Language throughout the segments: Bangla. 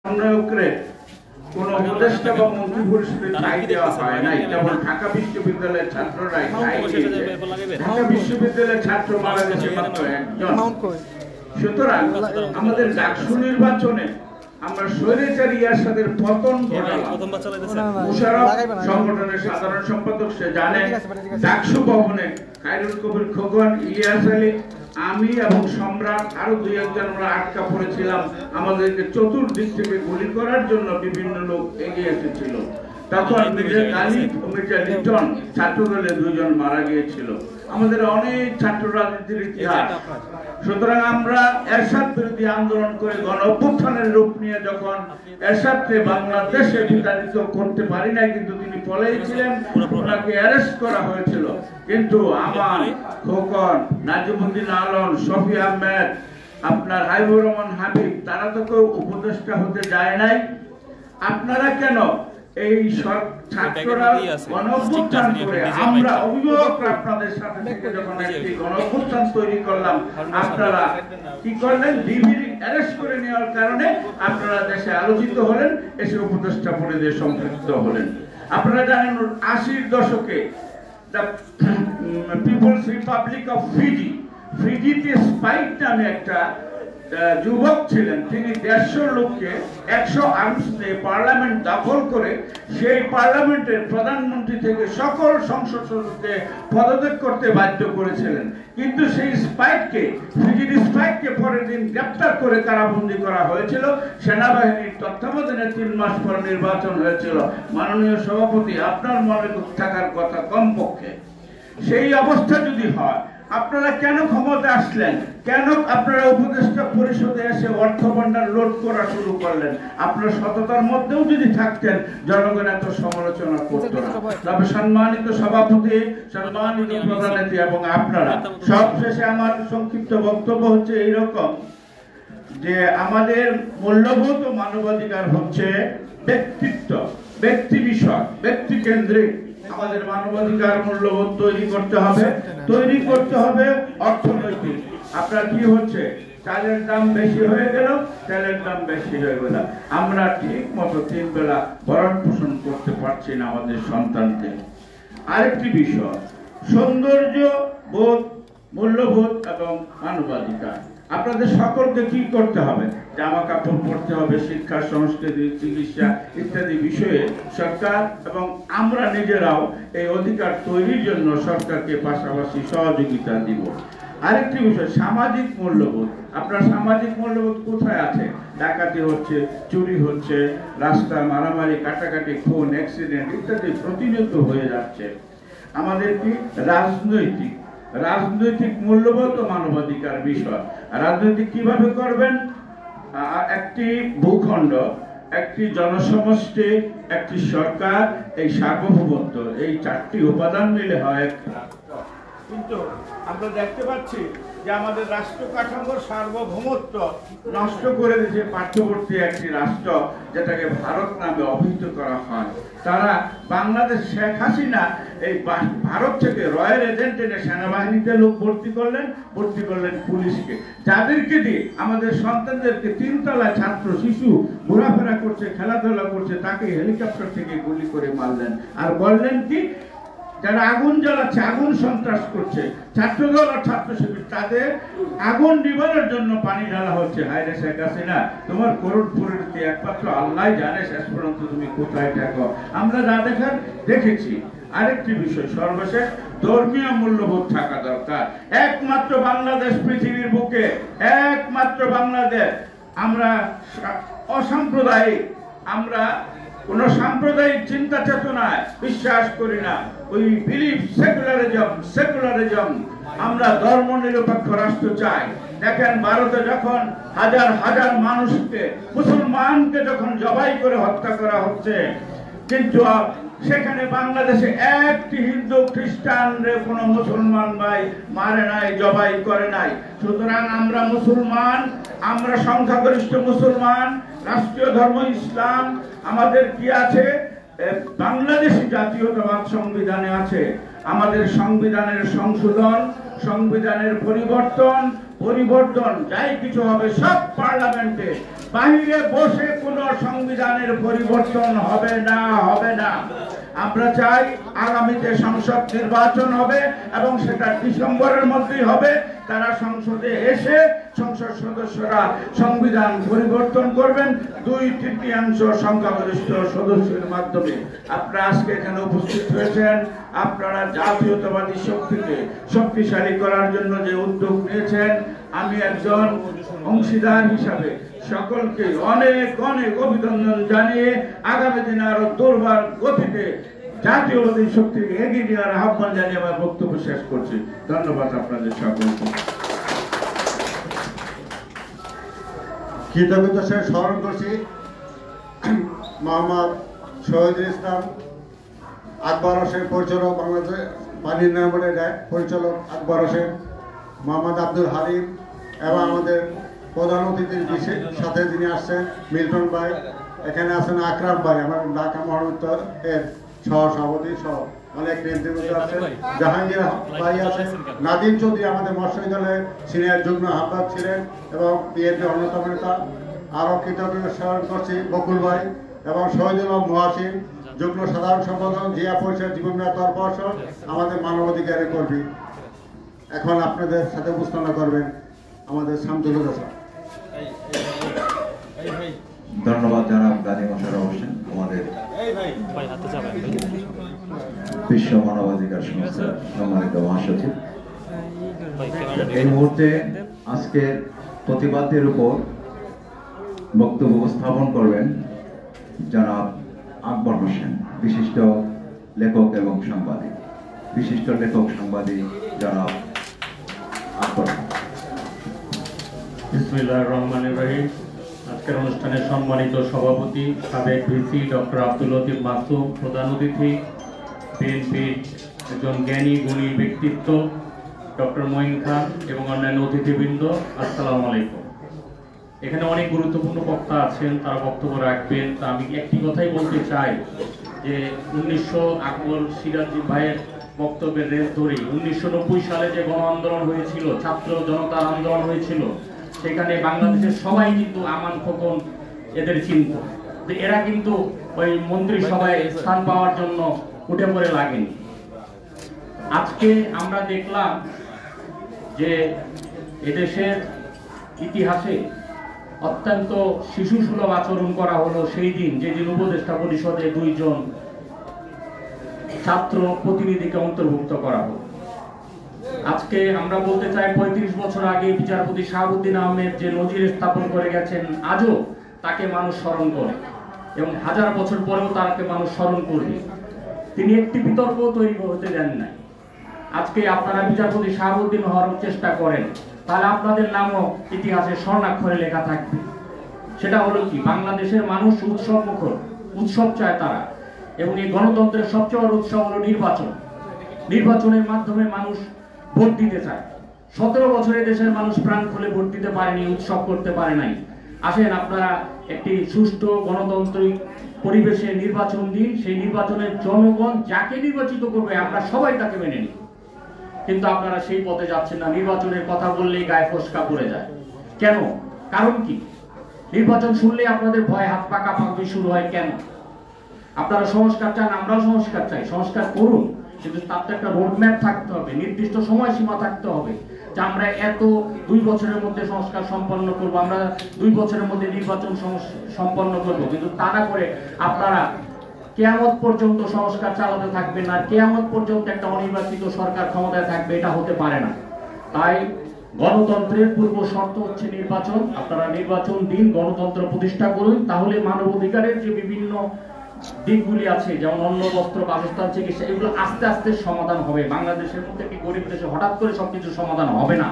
সমন্বয়করে কোন উপদেষ্টা বা মন্ত্রী পরিষদের ঠাঁই দেওয়া হয় নাই, যেমন ঢাকা বিশ্ববিদ্যালয়ের ছাত্ররাই ঠাঁই দিয়েছে। ঢাকা বিশ্ববিদ্যালয়ের ছাত্র মারা গেছে মাত্র একজন। সুতরাং আমাদের ডাকসু নির্বাচনে আমরা স্বৈরাচারী ইয়ারশাদের পতন ঘটালাম। মুশাররফ সংগঠনের সাধারণ সম্পাদক, সে জানে ডাকসু ভবনে খায়রুল কবির খোকন, ইলিয়াস আলী, আমি এবং সম্রাট আরো দুই একজন আমরা আটকা পড়েছিলাম। আমাদেরকে চতুর্দিক থেকে গুলি করার জন্য বিভিন্ন লোক এগিয়ে এসেছিল। তখন মির্জা গালিব ও মির্জা লিটন ছাত্রদলের দুজন মারা গিয়েছিল। আমাদের অনেক ছাত্র রাজনীতির ইতিহাস। সুতরাং আমরা এরশাদ বিরোধী আন্দোলন করে গণ অভ্যুত্থানের রূপ নিয়ে যখন এরশাদকে বাংলাদেশে বিতাড়িত করতে পারি নাই, কিন্তু তিনি পলাইছিলেন, ওনাকে অ্যারেস্ট করা হয়েছিল। কিন্তু আমার খোকন, নাজিমুদ্দিন আলম, শফি আহমেদ, আপনার হাবিবুর রহমান হাবিব, তারা তো কেউ উপদেষ্টা হতে যায় নাই। আপনারা কেন এই ছাত্ররা গণঅভ্যুত্থান করে আমরা অভিভাবকরা আপনাদের সাথে থেকে যখন একটি গণঅভ্যুত্থান তৈরি করলাম, আপনারা কি করলেন? ডিবির অ্যারেস্ট করে নেওয়ার কারণে আপনারা দেশে আলোচিত হলেন, এসে উপদেষ্টা পরিষদে সম্পৃক্ত হলেন। আপনারা জানেন 80-র দশকে the People's Republic of Fiji, ফিজিতে স্পাইক নামে একটা যুবক ছিলেন। তিনি 150 লোককে 100 আর্মস দিয়ে পার্লামেন্ট দখল করে সেই পার্লামেন্টের প্রধানমন্ত্রী থেকে সকল সংসদ সদস্যকে পদত্যাগ করতে বাধ্য করেছিলেন। কিন্তু সেই স্পাইককে, ফিজির স্পাইককে পরের দিন গ্রেপ্তার করে কারাবন্দী করা হয়েছিল। সেনাবাহিনীর তত্ত্বাবধানে 3 মাস পর নির্বাচন হয়েছিল। মাননীয় সভাপতি, আপনার মনে থাকার কথা কমপক্ষে সেই অবস্থা যদি হয়, আপনারা কেন ক্ষমতা আসলেন? কেন আপনারা উপদেষ্টা পরিষদে এসে অর্থ ভান্ডার লোড করা শুরু করলেন? আপনার সততার মধ্যেও যদি থাকতেন, জনগণ এত সমালোচনা করত না। তবে সম্মানিত সভাপতি, সম্মানিত প্রধানমন্ত্রী এবং আপনারা, সবশেষে আমার সংক্ষিপ্ত বক্তব্য হচ্ছে এইরকম যে আমাদের মূল্যবোধ ও মানবাধিকার হচ্ছে ব্যক্তিত্ব, ব্যক্তি বিষয়, ব্যক্তি কেন্দ্রিক। আমাদের মানবাধিকার মূল্যবোধ তৈরি করতে হবে অর্থনৈতিক। আপনার কি হচ্ছে? চালের দাম বেশি হয়ে গেল, তেলের দাম বেশি হয়ে গেল, আমরা ঠিক মতো 3 বেলা ভরণ পোষণ করতে পারছি না আমাদের সন্তানকে। আরেকটি বিষয়, সৌন্দর্য বোধ, মূল্যবোধ এবং মানবাধিকার। আপনাদের সকলকে কি করতে হবে? জামা কাপড় পরতে হবে, শিক্ষা, সংস্কৃতি, চিকিৎসা ইত্যাদি বিষয়ে সরকার এবং আমরা নিজেরাও এই অধিকার তৈরির জন্য সরকারকে পাশাপাশি সহযোগিতা দিব। আরেকটি বিষয়, সামাজিক মূল্যবোধ। আপনার সামাজিক মূল্যবোধ কোথায় আছে? ডাকাতি হচ্ছে, চুরি হচ্ছে, রাস্তায় মারামারি, কাটাকাটি, খুন, অ্যাক্সিডেন্ট ইত্যাদি প্রতিনিয়ত হয়ে যাচ্ছে। আমাদের কি রাজনৈতিক মূল্যবোধ ও মানবাধিকার বিষয়। রাজনীতি কিভাবে করবেন? একটি ভূখণ্ড, একটি জনসমষ্টি, একটি সরকার, এই সার্বভৌমত্ব, এই 4টি উপাদান মিলে হয় একটা রাষ্ট্র। কিন্তু আমরা দেখতে পাচ্ছি যে আমাদের রাষ্ট্র কাঠামোর সার্বভৌমত্ব নষ্ট করে দিয়েছে পার্শ্ববর্তী একটি রাষ্ট্র, যেটাকে ভারত নামে অভিহিত করা হয়। তারা বাংলাদেশ, শেখ হাসিনা এই ভারত থেকে রয়্যাল এজেন্ট এনে সেনাবাহিনীতে লোক ভর্তি করলেন পুলিশকে, যাদেরকে দিয়ে আমাদের সন্তানদেরকে 3 তলায় ছাত্র শিশু ঘোরাফেরা করছে, খেলাধুলা করছে, তাকে হেলিকপ্টার থেকে গুলি করে মারলেন। আর বললেন কি, যারা আগুন জ্বালাচ্ছে, আগুন সন্ত্রাস করছে, ছাত্রদল আর ছাত্র শিবির, তাদের আগুন নিবারণের জন্য পানি ঢালা হচ্ছে। হায়রে শেখ হাসিনা, তোমার করোড়পুরের একমাত্র আল্লাহ জানে শেষ পর্যন্ত তুমি কোথায় থাকো। আমরা যা দেখার দেখেছি। আরেকটি বিষয়, সর্বশেষ, ধর্মীয় মূল্যবোধ থাকা দরকার। একমাত্র বাংলাদেশ পৃথিবীর বুকে, একমাত্র বাংলাদেশ। আমরা অসাম্প্রদায়িক, আমরা কোন সাম্প্রদায়িক চিন্তা চেতনায় বিশ্বাস করি না। We believe secularism. আমরা ধর্ম নিরপেক্ষ রাষ্ট্র চাই। দেখেন, ভারতে যখন হাজার হাজার মানুষকে, মুসলমানকে যখন জবাই করে হত্যা করা হচ্ছে, কিন্তু সেখানে বাংলাদেশে একটি হিন্দু খ্রিস্টানরে কোনো মুসলমান ভাই মারে নাই, জবাই করে নাই। সুতরাং আমরা মুসলমান, আমরা সংখ্যাগরিষ্ঠ মুসলমান, রাষ্ট্রীয় ধর্ম ইসলাম। আমাদের কি আছে? বাংলাদেশী জাতীয়তাবাদ সংবিধানে আছে। আমাদের সংবিধানের সংশোধন, সংবিধানের পরিবর্তন যাই কিছু হবে সব পার্লামেন্টে বাহিরে বসে কোনো সংবিধানের পরিবর্তন হবে না। আমরা চাই আগামীতে সংসদ নির্বাচন হবে এবং সেটা ডিসেম্বরের মধ্যেই হবে। তারা সংসদে এসে সংসদ সদস্যরা সংবিধান পরিবর্তন করবেন 2/3 সংখ্যাগরিষ্ঠ সদস্যের মাধ্যমে। আপনারা আজকে এখানে উপস্থিত হয়েছেন, আপনারা জাতীয়তাবাদী শক্তিকে শক্তিশালী করার জন্য যে উদ্যোগ নিয়েছেন, আমি একজন অংশীদার হিসাবে সকলকে অনেক অনেক অভিনন্দন জানিয়ে আগামী দিনে আরো দুর্বার গতিতে জাতীয়বাদী শক্তিকে এগিয়ে নেওয়ার আহ্বান জানিয়ে আমার বক্তব্য শেষ করছি। ধন্যবাদ আপনাদের সকলকে। কৃতজ্ঞতা সে স্মরণ করছি মোহাম্মদ শহীদুল ইসলাম আকবর হোসেন, পরিচালক বাংলাদেশ পানি উন্নয়ন বোর্ডের পরিচালক আকবর হোসেন, মোহাম্মদ আব্দুল হালিম এবং আমাদের প্রধান অতিথির বিশেষ সাথে যিনি আসছেন মিল্টন ভাই, এখানে আছেন আকরাম ভাই, আমার ঢাকা মহানগর এর সহসভাপতি সহ অনেক নেতৃবৃন্দ আছেন, জাহাঙ্গীর ভাই আছেন, নাদিম চৌধুরী আমাদের মৎস্য দলের সিনিয়র যুগ্ম আহ্বায়ক ছিলেন এবং বিএনপি অন্যতম নেতা। আরও কৃতজ্ঞতা স্মরণ করছি বকুল ভাই এবং শহীদুল মহাসিন, যুগ্ম সাধারণ সম্পাদক, জিয়া পরিষদ জীবনরা তরফসহ আমাদের মানবাধিকারের কর্মী। এখন আপনাদের সাথে উপস্থাপনা করবেন আমাদের শামসুল হাসান। ধন্যবাদ জানাব গাজী মোশাররফ হোসেন, আমাদের বিশ্ব মানবাধিকার সংস্থার সম্মানিত মহাসচিব। এই মুহূর্তে আজকের প্রতিবাদের উপর বক্তব্য উপস্থাপন করবেন জনাব আকবর হোসেন, বিশিষ্ট লেখক এবং সাংবাদিক। জনাব আকবর। বিসমিল্লাহির রহমানির রহিম। আজকের অনুষ্ঠানের সম্মানিত সভাপতি সাবেক ভিসি ডক্টর আব্দুল লতিফ মাসুম, প্রধান অতিথি বিএনপির একজন জ্ঞানী গুণী ব্যক্তিত্ব ডক্টর মঈন খান এবং অন্যান্য অতিথিবৃন্দ, আসসালামু আলাইকুম। এখানে অনেক গুরুত্বপূর্ণ বক্তা আছেন, তারা বক্তব্য রাখবেন। তা আমি একটি কথাই বলতে চাই যে আকবর সিরাজি ভাইয়ের বক্তব্যের রেস ধরেই 1990 সালে যে গণ আন্দোলন হয়েছিল, ছাত্র জনতার আন্দোলন হয়েছিল, সেখানে বাংলাদেশের সবাই কিন্তু আমান খোকন এদের চিনত। এরা কিন্তু ওই মন্ত্রিসভায় স্থান পাওয়ার জন্য উঠে পড়ে লাগেনি। আজকে আমরা দেখলাম যে এদেশের ইতিহাসে অত্যন্ত শিশুসুলভ আচরণ করা হলো সেই দিন, যেদিন উপদেষ্টা পরিষদে 2 জন ছাত্র প্রতিনিধিকে অন্তর্ভুক্ত করা হলো। আজকে আমরা বলতে চাই 35 বছর আগে বিচারপতি শাহাবুদ্দিন আহমেদ যে নজির স্থাপন করে গেছেন, আজও তাকে মানুষ স্মরণ করে এবং 1000 বছর পরেও তাকে মানুষ স্মরণ করবে। তিনি একটি বিতর্ক তৈরি হতে দেন নাই। আজকে আপনারা বিচারপতি শাহাবুদ্দিন হওয়ার চেষ্টা করেন, তাহলে আপনাদের নামও ইতিহাসে স্বর্ণাক্ষরে লেখা থাকবে। সেটা হলো কি, বাংলাদেশের মানুষ উৎসব মুখর, উৎসব চায় তারা, এবং এই গণতন্ত্রের সবচেয়ে বড় উৎসব হলো নির্বাচন। নির্বাচনের মাধ্যমে মানুষ ভোট দিতে চায়। 17 বছরে দেশের মানুষ প্রাণ খুলে ভোট দিতে পারেনি, উৎসব করতে পারে নাই। আসেন আপনারা একটি সুষ্ঠু গণতান্ত্রিক পরিবেশে নির্বাচন দিন, সেই নির্বাচনের জনগণ যাকে নির্বাচিত করবে আমরা সবাই তাকে মেনে নিই। কিন্তু আপনারা সেই পথে যাচ্ছেন না। নির্বাচনের কথা বললেই গায়ে ফসকা পড়ে যায়। কেন? কারণ কি? নির্বাচন শুনলে আপনাদের ভয়, হাত পা কাঁপাকাঁপি শুরু হয়। কেন? আপনারা সংস্কার চান, আমরাও সংস্কার চাই, সংস্কার করুন, কিন্তু তার তো একটা রোডম্যাপ থাকতে হবে, নির্দিষ্ট সময়সীমা থাকতে হবে যে আমরা 2 বছরের মধ্যে সংস্কার সম্পন্ন করব, আমরা 2 বছরের মধ্যে নির্বাচন সম্পন্ন করব। কিন্তু তা না করে আপনারা কিয়ামত পর্যন্ত সংস্কার চালাতে থাকবেন, আর কিয়ামত পর্যন্ত একটা অনির্বাচিত সরকার ক্ষমতায় থাকবে, এটা হতে পারে না। তাই গণতন্ত্রের পূর্ব শর্ত হচ্ছে নির্বাচন। আপনারা নির্বাচন দিন, গণতন্ত্র প্রতিষ্ঠা করুন, তাহলে মানবাধিকারের যে বিভিন্ন দিকগুলি আছে, যেমন অন্ন, বস্ত্র, বাসস্থান, চিকিৎসা, এগুলো আস্তে আস্তে সমাধান হবে। বাংলাদেশের মধ্যে একটি গরিব দেশে হঠাৎ করে সবকিছু সমাধান হবে না।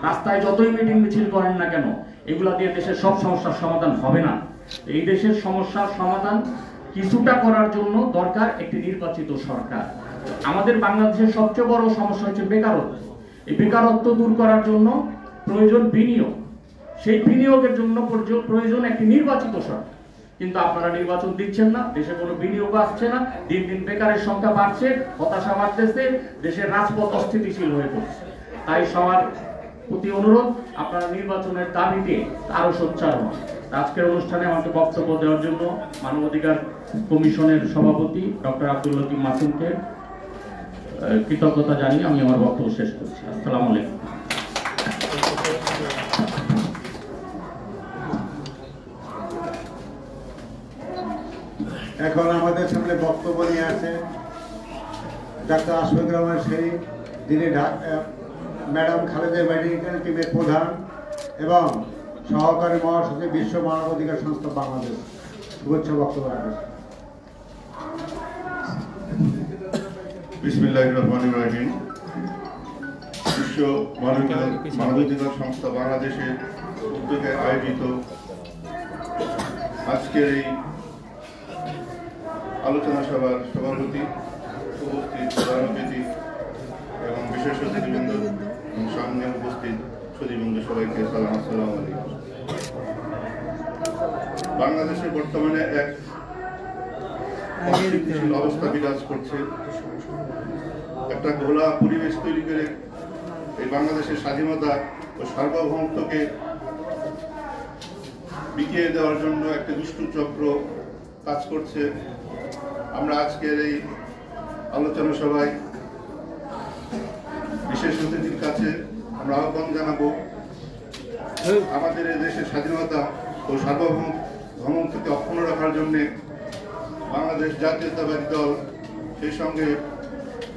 রাস্তায় যতই মিটিং মিছিল করেন না কেন, এগুলো দিয়ে দেশের সব সমস্যার সমাধান হবে না। এই দেশের সমস্যার সমাধান কিছুটা করার জন্য দরকার একটি নির্বাচিত সরকার। আমাদের বাংলাদেশের সবচেয়ে বড় সমস্যা হচ্ছে বেকারত্ব। এই বেকারত্ব দূর করার জন্য প্রয়োজন বিনিয়োগ, সেই বিনিয়োগের জন্য প্রয়োজন একটি নির্বাচিত সরকার। কিন্তু আপনারা নির্বাচন দিচ্ছেন না, দেশে কোনো বিনিয়োগ আসছে না, দিন দিন বেকারের সংখ্যা বাড়ছে, হতাশা বাড়তেছে, দেশের রাজপথ অস্থিতিশীল হয়ে পড়ছে। তাই সবার প্রতি অনুরোধ, আপনারা নির্বাচনের দাবিতে আরো সোচ্চার হন। আজকের অনুষ্ঠানে আমাকে বক্তব্য দেওয়ার জন্য মানবাধিকার কমিশনের সভাপতি ডক্টর আব্দুল লতিফ মাসুমকে কৃতজ্ঞতা জানিয়ে আমি আমার বক্তব্য শেষ করছি। আসসালামু আলাইকুম। এখন আমাদের সামনে বক্তব্য নিয়ে আছে ডাক্তার আশফাকুর রহমান শরীফ, যিনি ম্যাডাম খালেদা মেডিকেল টিমের প্রধান এবং সহকারী মহাসচিব বিশ্ব মানবাধিকার সংস্থা বাংলাদেশ। শুভেচ্ছা বক্তব্য রাখবেন। বিসমিল্লাহির রহমানির রহিম। বিশ্ব মানবাধিকার সংস্থা বাংলাদেশের উদ্যোগে আয়োজিত আজকের এই আলোচনা সভার সভাপতি, উপস্থিত প্রধান অতিথি এবং বিশেষ অতিথিবৃন্দ এবং সামনে উপস্থিত সুধীবৃন্দ, সবাইকে সালাম, আসসালামু আলাইকুম। বাংলাদেশে বর্তমানে এক অস্থিতিশীল অবস্থা বিরাজ করছে। একটা ঘোলা পরিবেশ তৈরি করে এই বাংলাদেশের স্বাধীনতা ও সার্বভৌমত্বকে বিকিয়ে দেওয়ার জন্য একটা দুষ্টু চক্র কাজ করছে। আমরা আজকের এই আলোচনা সভায় বিশেষ অতিথির কাছে আমরা আহ্বান জানাবো, আমাদের এই দেশের স্বাধীনতা ও সার্বভৌমত্বকে অক্ষুণ্ণ রাখার জন্য বাংলাদেশ জাতীয়তাবাদী দল, সেই সঙ্গে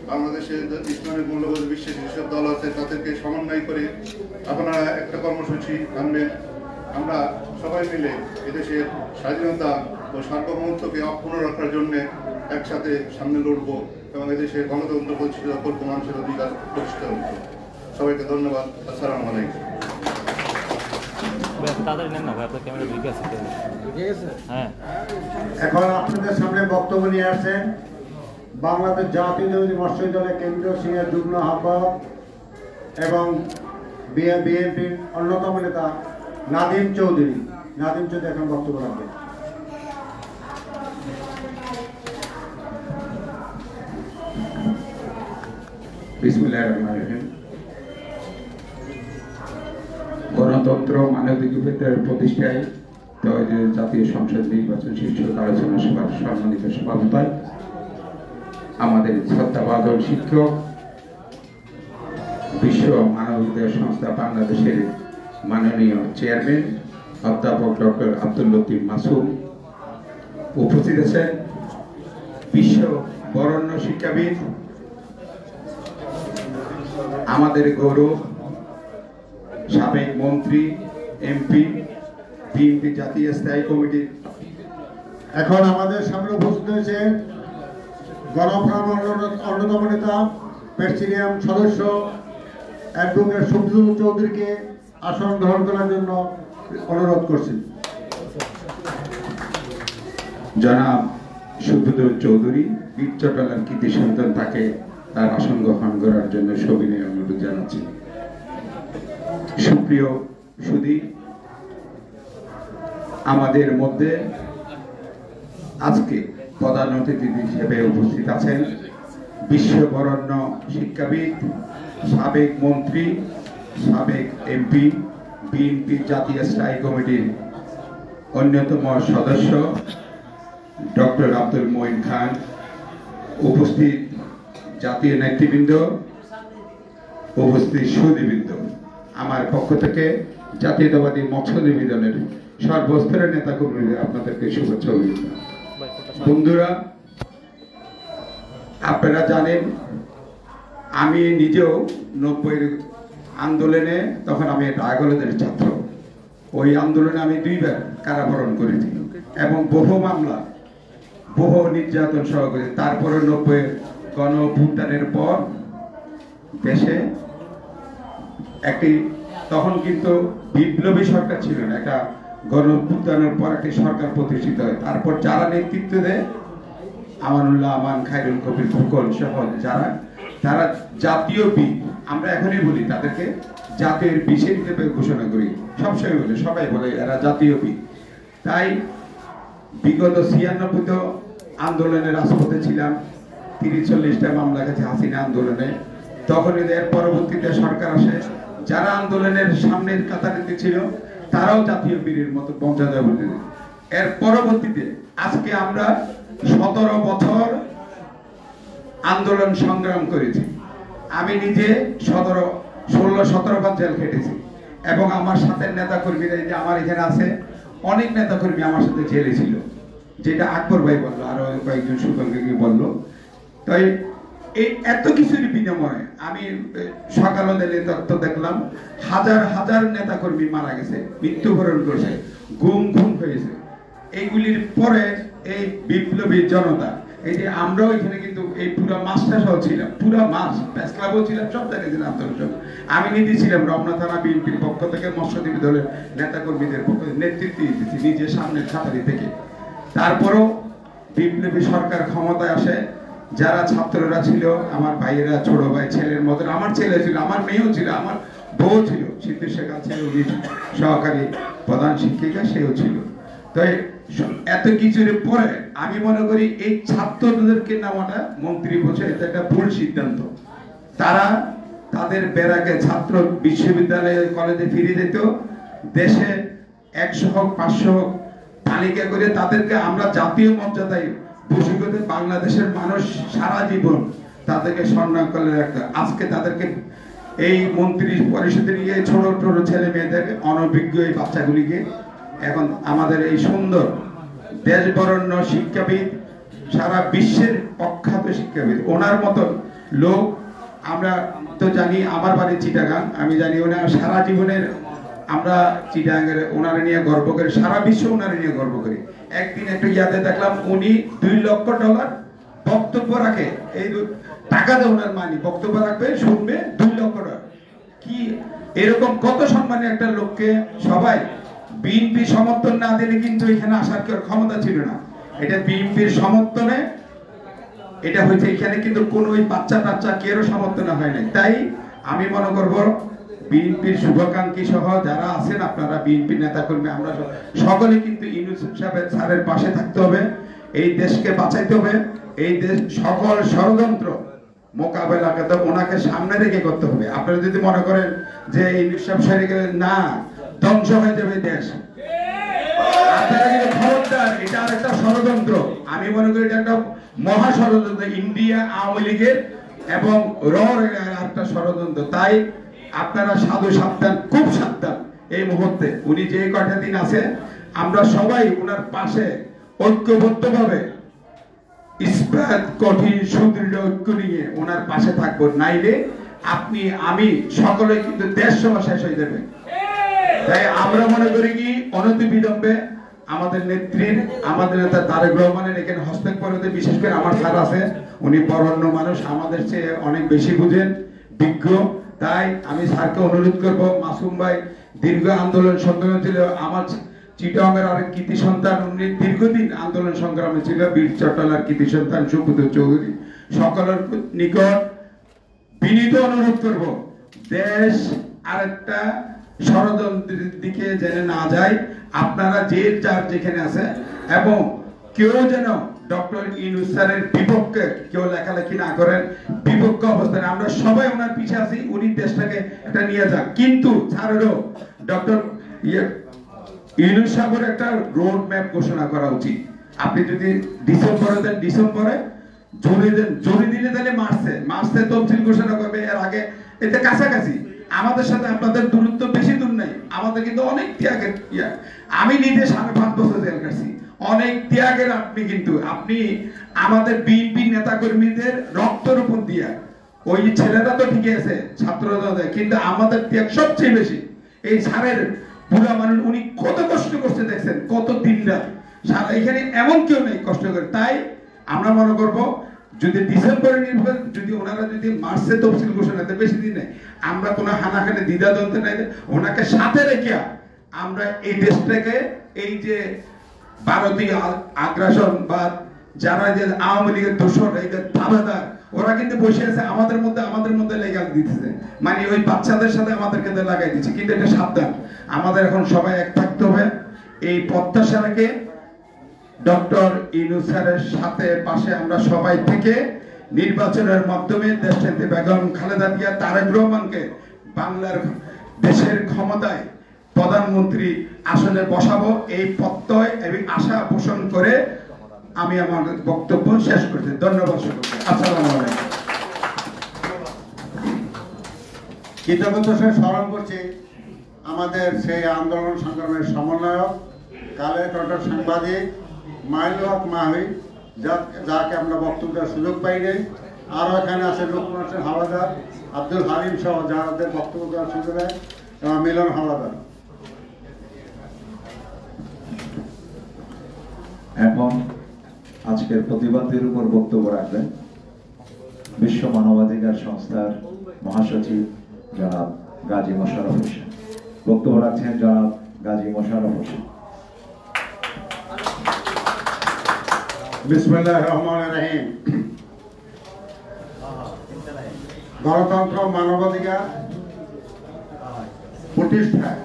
বাংলাদেশের ইসলামিক মূল্যবোধ বিশ্বের যেসব দল আছে তাদেরকে সমন্বয় করে আপনারা একটা কর্মসূচি আনবেন। আমরা সবাই মিলে এদেশের স্বাধীনতা ও সার্বভৌমত্বকে অক্ষুণ্ণ রাখার জন্য একসাথে সামনে লড়ব এবং এদেশের গণতন্ত্র প্রতিষ্ঠিত করব, মানুষের অধিকার প্রতিষ্ঠিত করব। সবাইকে ধন্যবাদ। আসসালামু আলাইকুম। এখন আপনাদের সামনে বক্তব্য নিয়ে আসছেন বাংলাদেশ জাতীয়তাবাদী মৎস্য দলের কেন্দ্রীয় সিনিয়র যুগ্ম আহ্বায়ক এবং বিএনপির অন্যতম নেতা নাদিম চৌধুরী। নাদিম চৌধুরী এখন বক্তব্য রাখবেন। বিসমিল্লাহির রহমানির রহিম। গণতন্ত্র মানবাধিকার প্রতিষ্ঠায় জাতীয় সংসদ নির্বাচন শীর্ষক আলোচনা সভার সম্মানিত সভাপতি, আমাদের শ্রদ্ধাভাজন শিক্ষক, বিশ্ব মানবাধিকার সংস্থা বাংলাদেশের মাননীয় চেয়ারম্যান অধ্যাপক ডক্টর আব্দুল লতিফ মাসুম, উপস্থিত আছেন বিশ্ব বরেণ্য শিক্ষাবিদ, আমাদের গৌরব, সাবেক মন্ত্রী, এমপি, বিএনপি জাতীয় স্থায়ী কমিটি। এখন আমাদের সামনে উপস্থিত হয়েছে গণফোরাম অন্যতম নেতা, প্রেসিডিয়াম সদস্য অ্যাডভোকেট সুব্রত চৌধুরীকে আসন গ্রহণ করার জন্য অনুরোধ করছি। জনাব সুব্রত চৌধুরী, বীর চট্টলার কৃতি সন্তান, তাকে তার আসন গ্রহণ করার জন্য সবিনয় অনুরোধ জানাচ্ছি। সুপ্রিয় সুধী, আমাদের মধ্যে আজকে প্রধান অতিথি হিসেবে উপস্থিত আছেন বিশ্ববরেণ্য শিক্ষাবিদ, সাবেক মন্ত্রী, সাবেক এমপি, বিএনপি জাতীয় স্থায়ী কমিটির অন্যতম সদস্য ডক্টর আব্দুল মঈন খান, উপস্থিত জাতীয় নেতৃবৃন্দ, উপস্থিত সুধীবৃন্দ, আমার পক্ষ থেকে জাতীয়তাবাদী মৎস্যজীবী দলের সর্বস্তরের নেতাকর্মীদের আপনাদেরকে শুভেচ্ছা অভিনন্দন। বন্ধুরা, আপনারা জানেন আমি নিজেও 90-এর আন্দোলনে, তখন আমি রায়গঞ্জের ছাত্র, ওই আন্দোলনে আমি 2বার কারাবরণ করেছি এবং বহু মামলা, বহু নির্যাতন সহ করেছি। তারপরে 90-এর গণ অভ্যুত্থানের পর দেশে একটি, তখন কিন্তু বিপ্লবী সরকার ছিল না, একটা গণ অভ্যুত্থানের পর একটি সরকার প্রতিষ্ঠিত হয়। তারপর যারা নেতৃত্ব দেয়, আমানুল্লাহ আমান, খায়রুল কবির ফুকন সহ যারা, তারা জাতীয় বীর, আমরা এখনই বলি তাদেরকে জাতীয় বিশেষ হিসেবে ঘোষণা করি, সবসময় বলি, সবাই বলে এরা জাতীয় বীর। তাই বিগত 96 আন্দোলনের রাজপথে ছিলাম, 30-40টা মামলা গেছে হাসিনা আন্দোলনে। তখন এর পরবর্তীতে সরকার আসে, যারা আন্দোলনের সামনের কাতারিতে ছিল তারাও জাতীয় বীরের মতো মর্যাদা বলে। এর পরবর্তীতে আজকে আমরা 17 বছর আন্দোলন সংগ্রাম করেছি। আমি নিজে 16-17 বার জেল খেটেছি এবং আমার সাথে নেতা কর্মীরা যে আমার এখানে আছে, অনেক নেতা কর্মী আমার সাথে জেলে ছিল, যেটা আকবর ভাই বললো, আরো কয়েকজন সুতঙ্গকে বললো। তাই এই এত কিছুর বিনিময়ে আমি সকালে তথ্য দেখলাম হাজার হাজার নেতা কর্মী মারা গেছে, মৃত্যুবরণ করেছে, গুম হয়েছে। এইগুলির পরে এই বিপ্লবী জনতা, এই যে আমরাও এখানে কিন্তু এই পুরো মাসটা সহ ছিলাম, পুরো মাস প্রেস ক্লাবও ছিলাম, সব জায়গায় ছিলাম আন্দোলন। আমি নিজে ছিলাম রমনা থানা বিএনপির পক্ষ থেকে মৎস্যজীবী দলের নেতা কর্মীদের পক্ষ নেতৃত্ব দিতেছি নিজের সামনের ছাতারি থেকে। তারপরও বিপ্লবী সরকার ক্ষমতায় আসে, যারা ছাত্ররা ছিল আমার ভাইয়েরা, ছোট ভাই ছেলের মতন, আমার ছেলে ছিল, আমার মেয়েও ছিল, আমার বউ ছিল, সিদ্ধু শেখা ছিল, উনি সহকারী প্রধান শিক্ষিকা, সেও ছিল। তো এত কিছুর পরে আমি মনে করি এই ছাত্রদেরকে নেওয়াটা মন্ত্রী বসে এটা একটা ভুল সিদ্ধান্ত। তারা তাদের বেড়াকে ছাত্র বিশ্ববিদ্যালয়ে কলেজে ফিরে যেত, দেশে 100 হোক 500 হোক তালিকা করে তাদেরকে আমরা জাতীয় মর্যাদায় বসে করতে, বাংলাদেশের মানুষ সারা জীবন তাদেরকে সম্মান করে রাখতে। আজকে তাদেরকে এই মন্ত্রী পরিষদে নিয়ে ছোট ছোট ছেলে মেয়েদের, অনভিজ্ঞ এই বাচ্চাগুলিকে এখন আমাদের এই সুন্দর দেশবরণ্য শিক্ষাবিদ, সারা বিশ্বের প্রখ্যাত শিক্ষাবিদ, ওনার মতন লোক আমরা তো জানি। আমার বাড়ি চিটাগাং, আমি জানি ওনার সারা জীবনের, আমরা চিটাগাংয়ের ওনারা নিয়ে গর্ব করি, সারা বিশ্ব ওনারা নিয়ে গর্ব করি। একদিন একটু ইয়াতে দেখলাম উনি $2 লক্ষ বক্তব্য রাখে, এই টাকা দেয় ওনার মানি, বক্তব্য রাখবে, শুনবে, $2 লক্ষ। কি এরকম কত সম্মানী একটা লোককে সবাই বিএনপি সমর্থন না দিলে কিন্তু এখানে আসার ক্ষমতা ছিল না। এটা বিএনপির সমর্থনে এটা হয়েছে, এখানে কিন্তু কোনো ওই বাচ্চা টাচ্চা কেউ সমর্থন হয় নাই। তাই আমি মনে করবো বিএনপির শুভাকাঙ্ক্ষী সহ যারা আছেন আপনারা, বিএনপির নেতা কর্মী, আমরা সকলে কিন্তু ইউনূস সাহেবের স্যারের পাশে থাকতে হবে, এই দেশকে বাঁচাইতে হবে। এই দেশ সকল ষড়যন্ত্র মোকাবেলা করতে ওনাকে সামনে রেখে করতে হবে। আপনারা যদি মনে করেন যে ইউনূস সাহেব সেরে গেলে না, ধ্বংস হয়ে যাবে দেশ, আপনারা কিন্তু খবরদার, এটা আরেকটা ষড়যন্ত্র। আমি মনে করি এটা একটা মহা ষড়যন্ত্র, ইন্ডিয়া আওয়ামী লীগের এবং একটা ষড়যন্ত্র। তাই আপনারা সাবধান, খুব সাবধান। এই মুহূর্তে উনি যে কয়টা দিন আছে, আমরা সবাই ওনার পাশে ঐক্যবদ্ধভাবে ইস্পাত কঠিন সুদৃঢ় ঐক্য নিয়ে ওনার পাশে থাকবো, নাইলে আপনি আমি সকলে কিন্তু দেশ সভা শেষ হয়ে যাবে। তাই আমরা মনে করি কি অনতিবিলম্বে আমাদের নেত্রীর, আমাদের নেতা তারেক রহমানের এখানে হস্তক্ষেপ করতে, বিশেষ করে আমার স্যার আছে, উনি বরেণ্য মানুষ, আমাদের চেয়ে অনেক বেশি বুঝেন, বিজ্ঞ। তাই আমি স্যারকে অনুরোধ করব, মাসুম ভাই দীর্ঘ আন্দোলন সংগ্রামে ছিল, আমার চিটাগাংয়ের আরেক কৃতি সন্তান, উনি দীর্ঘদিন আন্দোলন সংগ্রামে ছিল, বীর চট্টলার কৃতি সন্তান সুব্রত চৌধুরী, সকলের নিকট বিনীত অনুরোধ করব, দেশ আরেকটা ষড়যন্ত্রের দিকে যেন না যায়। আপনারা যে যার যেখানে আছে, এবং কেউ যেন ডক্টর ইউনূস স্যারের বিপক্ষে কেউ লেখালেখি না করেন, বিপক্ষ অবস্থানে আমরা সবাই ওনার পিছে আছি, উনি দেশটাকে একটা নিয়ে যান। কিন্তু স্যারেরও ডক্টর ইউনূস সাহেবের একটা রোড ম্যাপ ঘোষণা করা উচিত। আপনি যদি ডিসেম্বরে দেন, ডিসেম্বরে জরি দিলে তাহলে মার্চে তফসিল ঘোষণা করবে। এর আগে এটা কাছাকাছি, আমাদের সাথে আপনাদের দূরত্ব বেশি দূর নাই, আমাদের কিন্তু অনেক ত্যাগের আমি নিজে 5.5 বছর জেল কাটছি, অনেক ত্যাগের। আপনি আমাদের বিএনপি নেতা কর্মীদের রক্তের উপর দিয়া, ওই ছেলেরা তো ঠিকই আছে ছাত্ররা, কিন্তু আমাদের ত্যাগ সবচেয়ে বেশি। এই স্যারের বুড়া মানুষ, উনি কত কষ্ট করছে দেখছেন, কত দিন রাত, এখানে এমন কেউ নেই কষ্ট করে। তাই আমরা মনে করবো যদি ডিসেম্বরে নির্বাচন, যদি ওনারা যদি মার্চে তফসিল ঘোষণা দেয়, বেশি দিন নেই, আমরা কোনো হানাহানি দ্বিধাদ্বন্দ্ব নাই, ওনাকে সাথে রেখে আমরা এই দেশটাকে, এই যে ভারতীয় আগ্রাসন বা যারা যে আওয়ামী লীগের দোষর, এই যে দাবেদার, ওরা কিন্তু বসে আছে আমাদের মধ্যে লেগে দিতেছে, মানে ওই বাচ্চাদের সাথে আমাদেরকে লাগাই দিচ্ছে। কিন্তু এটা সাবধান, আমাদের এখন সবাই এক থাকতে হবে। এই প্রত্যাশা রেখে ডক্টর ইউনূস স্যারের সাথে পাশে আমরা সবাই থেকে নির্বাচনের মাধ্যমে দেশনেত্রী বেগম খালেদা জিয়া, তারেক রহমানকে বাংলার দেশের ক্ষমতায় প্রধানমন্ত্রী আসনে বসাবো এই প্রত্যয় এবং আশা পোষণ করে আমি আমার বক্তব্য শেষ করছি। ধন্যবাদ সকলকে। আসসালামু আলাইকুম। কৃতজ্ঞতার সাথে স্মরণ করছি আমাদের সেই আন্দোলন সংগ্রামের সমন্বয়ক, কালের কণ্ঠের সাংবাদিক মাইনুল হক মাহি, যাকে আমরা বক্তব্য দেওয়ার সুযোগ পাইনি। আরও এখানে আছে লুকমান হোসেন হাওলাদার, আব্দুল হালিম সহ যাদের বক্তব্য দেওয়ার সুযোগ দেয়, এবং মিলন হাওলাদার। এখন আজকের প্রতিবাদের উপর বক্তব্য রাখবেন বিশ্ব মানবাধিকার সংস্থার মহাসচিব জনাব গাজী মোশাররফ হোসেন। বক্তব্য রাখছেন জনাব গাজী মোশাররফ হোসেন। বিসমিল্লাহির রহমানির রহিম। গণতন্ত্র মানবাধিকার প্রতিষ্ঠায়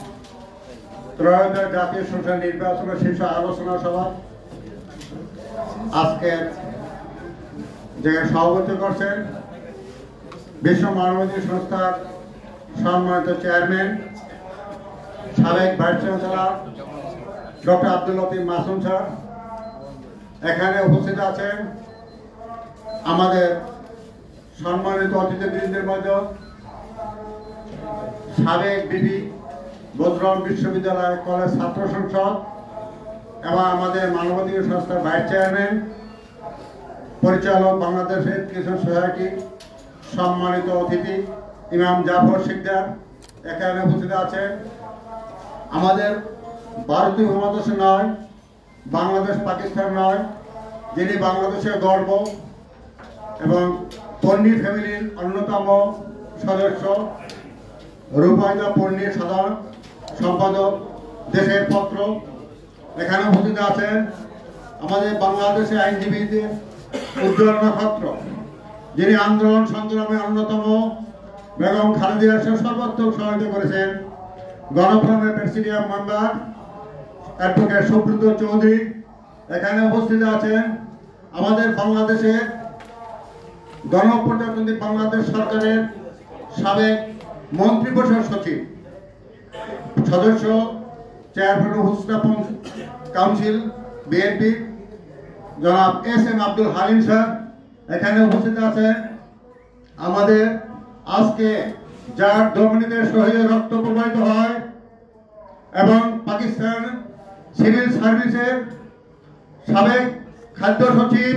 ত্রয়োদশ জাতীয় সংসদ নির্বাচনের শীর্ষ আলোচনা সভা আজকে যে সভাপতি করছেন বিশ্ব মানবাধিকার সংস্থার সম্মানিত চেয়ারম্যান, সাবেক vice chancellor doctor Abdul Latif Masum sir. এখানে উপস্থিত আছেন আমাদের সম্মানিত অতিথিবৃন্দের মধ্যে সাবেক বিবি বজরং বিশ্ববিদ্যালয় কলেজ ছাত্র সংসদ এবং আমাদের মানবাধিকার সংস্থার ভাইস চেয়ারম্যান, পরিচালক বাংলাদেশ এডুকেশন সোসাইটি, সম্মানিত অতিথি ইমাম জাফর শিকদার। এখানে উপস্থিত আছেন আমাদের ভারতীয় উপমহাদেশ নয়, বাংলাদেশ পাকিস্তান নয়, যিনি বাংলাদেশের গর্ব এবং পন্নী ফ্যামিলির অন্যতম সদস্য রূপায়দা পন্নীর সাধারণ সম্পাদক, দেশের পত্র। এখানে উপস্থিত আছেন আমাদের বাংলাদেশের আইনজীবীদের উজ্জ্বল নক্ষত্র, যিনি আন্দোলন সংগ্রামে অন্যতম, বেগম খালেদা জিয়ার সর্বাত্মক সহায়তা করেছেন, গণফোরামের presidium member advocate Subrata Chowdhury. এখানে উপস্থিত আছেন আমাদের বাংলাদেশের গণপ্রজাতন্ত্রী বাংলাদেশ সরকারের সাবেক মন্ত্রিপরিষদ সচিব, সদস্য, চেয়ারম্যান হুসনাপন কাউন্সিল বিএনপি জনাব এস.এম. আব্দুল হালিম স্যার। এখানে উপস্থিত আছেন আমাদের আজকে যার দমনীতে শহীদের রক্ত প্রবাহিত হয় এবং পাকিস্তান সিভিল সার্ভিসের সাবেক খাদ্য সচিব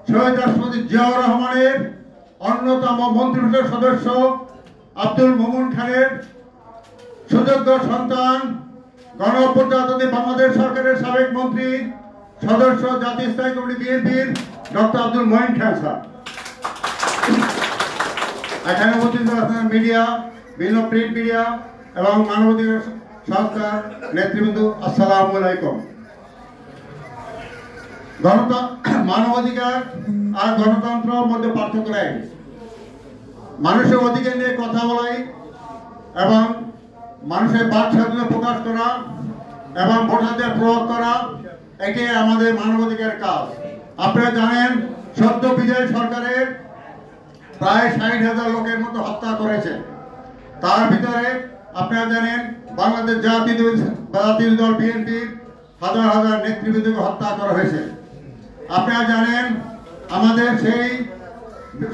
শহীদ রাষ্ট্রপতি জিয়াউর রহমানের অন্যতম মন্ত্রিপরিষদ সদস্য আব্দুল মোমিন খানের সুযোগ্য সন্তান, গণপ্রজাতন্ত্রী বাংলাদেশ সরকারের সাবেক মন্ত্রী, সদস্য, জাতীয় স্থায়ী কমিটি বিএনপির ডক্টর আব্দুল মঈন খান স্যার। এখানে উপস্থিত আছেন মিডিয়া, বিভিন্ন প্রিন্ট মিডিয়া এবং মানবাধিকার সংস্থার নেতৃবৃন্দ। আসসালামু আলাইকুম। মানবাধিকার আর গণতন্ত্রের মধ্যে পার্থক্য নেই। মানুষের অধিকার নিয়ে কথা বলাই এবং মানুষের বাক স্বাধীনতা প্রকাশ করা এবং ভোটারদের প্রয়োগ করা, এটাই আমাদের মানবাধিকার কাজ। আপনারা জানেন সদ্য বিজয় সরকারের প্রায় 60,000 লোকের মতো হত্যা করেছে। তার ভিতরে আপনারা জানেন বাংলাদেশ জাতীয় দল বিএনপির হাজার হাজার নেতৃবৃন্দকে হত্যা করা হয়েছে। আপনারা জানেন আমাদের সেই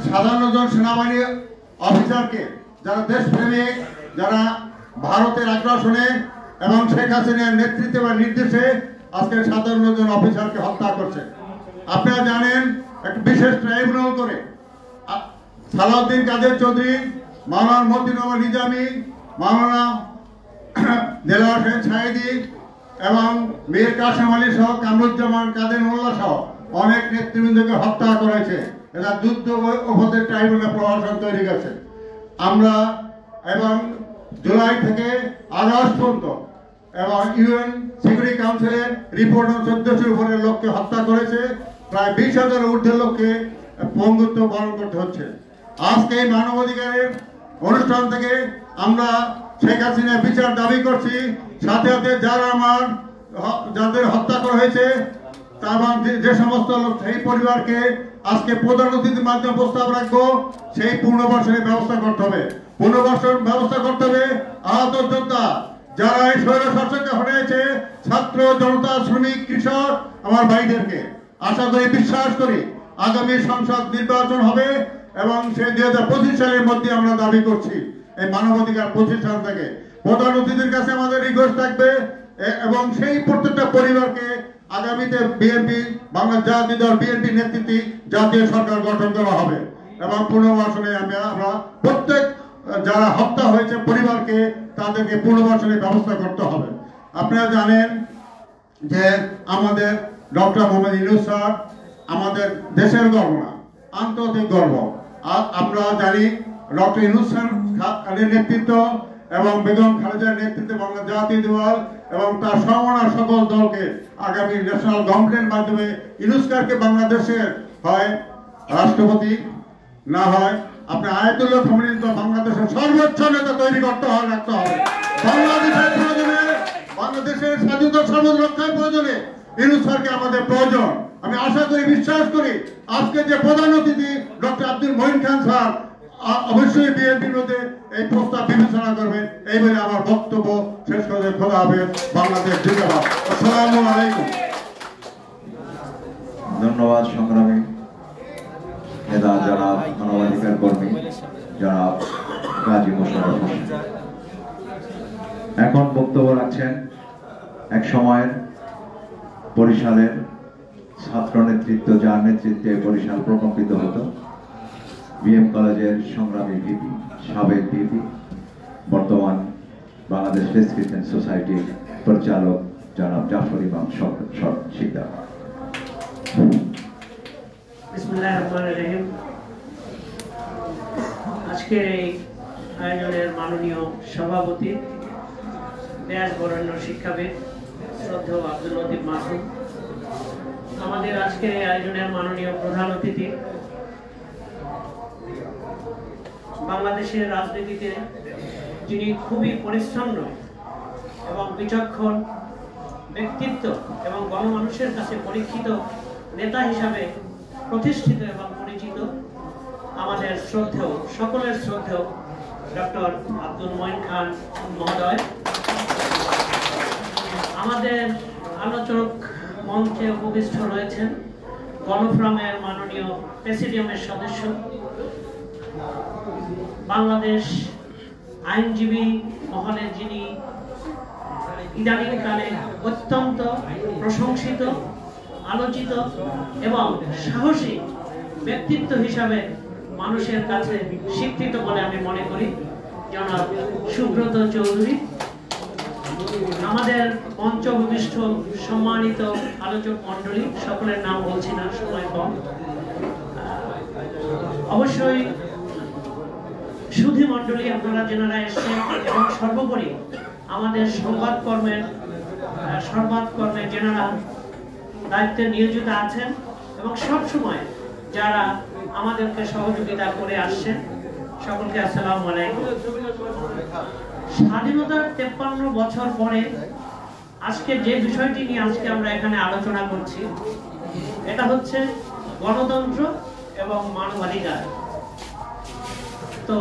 57 জন সেনাবাহিনী অফিসারকে, যারা দেশপ্রেমিক, যারা ভারতের আগ্রাসনে এবং শেখ হাসিনার নেতৃত্বে বা নির্দেশে আজকে 57 জন অফিসারকে হত্যা করছে। আপনারা জানেন একটা বিশেষ ট্রাইব্যুনাল করে সালাউদ্দিন কাদের চৌধুরী, মাওলানা মতিউর নিজামী, মাওলানা দেলোয়ার হোসেন সাঈদী এবং মীর কাসেম আলী সহ কামরুজ্জামান কাদের মোল্লা সহ অনেক নেতৃবৃন্দকে হত্যা করেছে। এরা যুদ্ধ অপরাধের ট্রাইব্যুনাল প্রশাসন তৈরি করেছে। আমরা এবং জুলাই থেকে আগস্ট পর্যন্ত এবং ইউএন সিকিউরিটি কাউন্সিলের রিপোর্ট 1400 উপরের লোককে হত্যা করেছে, প্রায় 20,000 ঊর্ধ্বের লোককে পঙ্গুত্ব বরণ করতে হচ্ছে। আজকে এই মানবাধিকারের অনুষ্ঠান থেকে আমরা শেখ হাসিনার বিচার দাবি করছি। সাথে সাথে যাদের হত্যা করা হয়েছে এবং যে সমস্ত লোক, সেই পরিবারকে আজকে প্রধান অতিথির মাধ্যমে প্রস্তাব রাখবো, সেই পুনর্বাসনের ব্যবস্থা করতে হবে। পুনর্বাসন ব্যবস্থা করতে হবে। আহত যোদ্ধা যারা এই স্বৈরশাসককে হটিয়েছে, ছাত্র জনতা শ্রমিক কৃষক আমার ভাইদেরকে আশা করি বিশ্বাস করি আগামী সংসদ নির্বাচন হবে এবং সেই 2025 সালের মধ্যে আমরা দাবি করছি এই মানবাধিকার প্রতিষ্ঠান থেকে প্রধান অতিথির কাছে আমাদের রিকোয়েস্ট থাকবে এবং সেই প্রত্যেকটা পরিবারকে আগামীতে বিএনপি বাংলাদেশ জাতীয় দল বিএনপি নেতৃত্বে জাতীয় সরকার গঠন করা হবে এবং পুনর্বাসনে আমরা প্রত্যেক যারা হত্যা হয়েছে পরিবারকে তাদেরকে পুনর্বাসনের ব্যবস্থা করতে হবে। আপনারা জানেন যে আমাদের ডক্টর মোহাম্মদ ইউনূস স্যার আমাদের দেশের গর্ব না, আন্তর্জাতিক গর্ব। আমরা জানি ডক্টর ইউনূস স্যারের নেতৃত্ব এবং বেগম খালেদার নেতৃত্বে বাংলাদেশ জাতীয় দল এবং তার সমন্বয় সকল দলকে আগামী ন্যাশনাল গভর্নমেন্টের মাধ্যমে ইউনূস স্যারকে বাংলাদেশের হয় রাষ্ট্রপতি না হয় আপনি আয়াতুল্লাহ খামেনি বাংলাদেশের সর্বোচ্চ নেতা তৈরি করতে হবে, রাখতে হবে। বাংলাদেশের প্রয়োজনে, বাংলাদেশের স্বাধীনতা সর্বোচ্চ রক্ষার প্রয়োজনে ইউনূস স্যারকে আমাদের প্রয়োজন। আমি আশা করি বিশ্বাস করি আজকে যে প্রধান অতিথি ডক্টর আব্দুল মঈন খান স্যার অবশ্যই বিএনপির মধ্যে এই প্রস্তাব বিবেচনা করবেন। এই বলে আমার বক্তব্য শেষ করে খোলা হবে। বাংলাদেশ জিন্দাবাদ। আসসালামু আলাইকুম। ধন্যবাদ সংগ্রামী নেতা জনাব মানবাধিকার কর্মী জনাব গাজী মোশাররফ হোসেন। এখন বক্তব্য রাখছেন এক সময়ের বরিশালের ছাত্র নেতৃত্ব, যার নেতৃত্বে বরিশাল প্রকম্পিত হতো, বিএম কলেজের সংগ্রামী ভিপি, সাবেক ভিপি, বর্তমান বাংলাদেশ প্রেসক্রিপশন সোসাইটির পরিচালক জনাব জাফর ইমাম শিকদার। বিসমিল্লাহির রহমানির রহিম। আজকের এই আয়োজনের মাননীয় সভাপতি, ব্যাস বরেণ্য শিক্ষাবিদ শ্রদ্ধেয় আব্দুল লতিফ মাসুদ, আমাদের আজকের এই আয়োজনের মাননীয় প্রধান অতিথি, বাংলাদেশের রাজনীতিতে যিনি খুবই পরিচ্ছন্ন এবং বিচক্ষণ ব্যক্তিত্ব এবং গণমানুষের কাছে পরীক্ষিত নেতা হিসাবে প্রতিষ্ঠিত এবং পরিচিত, আমাদের শ্রদ্ধেয়, সকলের শ্রদ্ধেয় ডক্টর আব্দুল মঈন খান মহোদয়, আমাদের আলোচক মঞ্চে উপবিষ্ট রয়েছেন গণফোরামের মাননীয় প্রেসিডিয়ামের সদস্য, বাংলাদেশ আইনজীবী মহলে যিনি ইদানিংকালে অত্যন্ত প্রশংসিত, আলোচিত এবং সাহসী ব্যক্তিত্ব হিসাবে মানুষের কাছে স্বীকৃত বলে আমি মনে করি, জনাব সুব্রত চৌধুরী। আমাদের মঞ্চ উপবিষ্ট সম্মানিত আলোচক মণ্ডলী, সকলের নাম বলছি না, সময় কম। অবশ্যই সুধী মণ্ডলী, আপনারা যেনারা এসেছেন এবং সর্বোপরি আমাদের সংবাদকর্মে যেনারা দায়িত্বে নিয়োজিত আছেন এবং সব সময় যারা আমাদেরকে সহযোগিতা করে আসছেন, সকলকে আসসালামু আলাইকুম। স্বাধীনতার 53 বছর পরে আজকে যে বিষয়টি নিয়ে আজকে আমরা এখানে আলোচনা করছি, এটা হচ্ছে গণতন্ত্র এবং মানবাধিকার। তো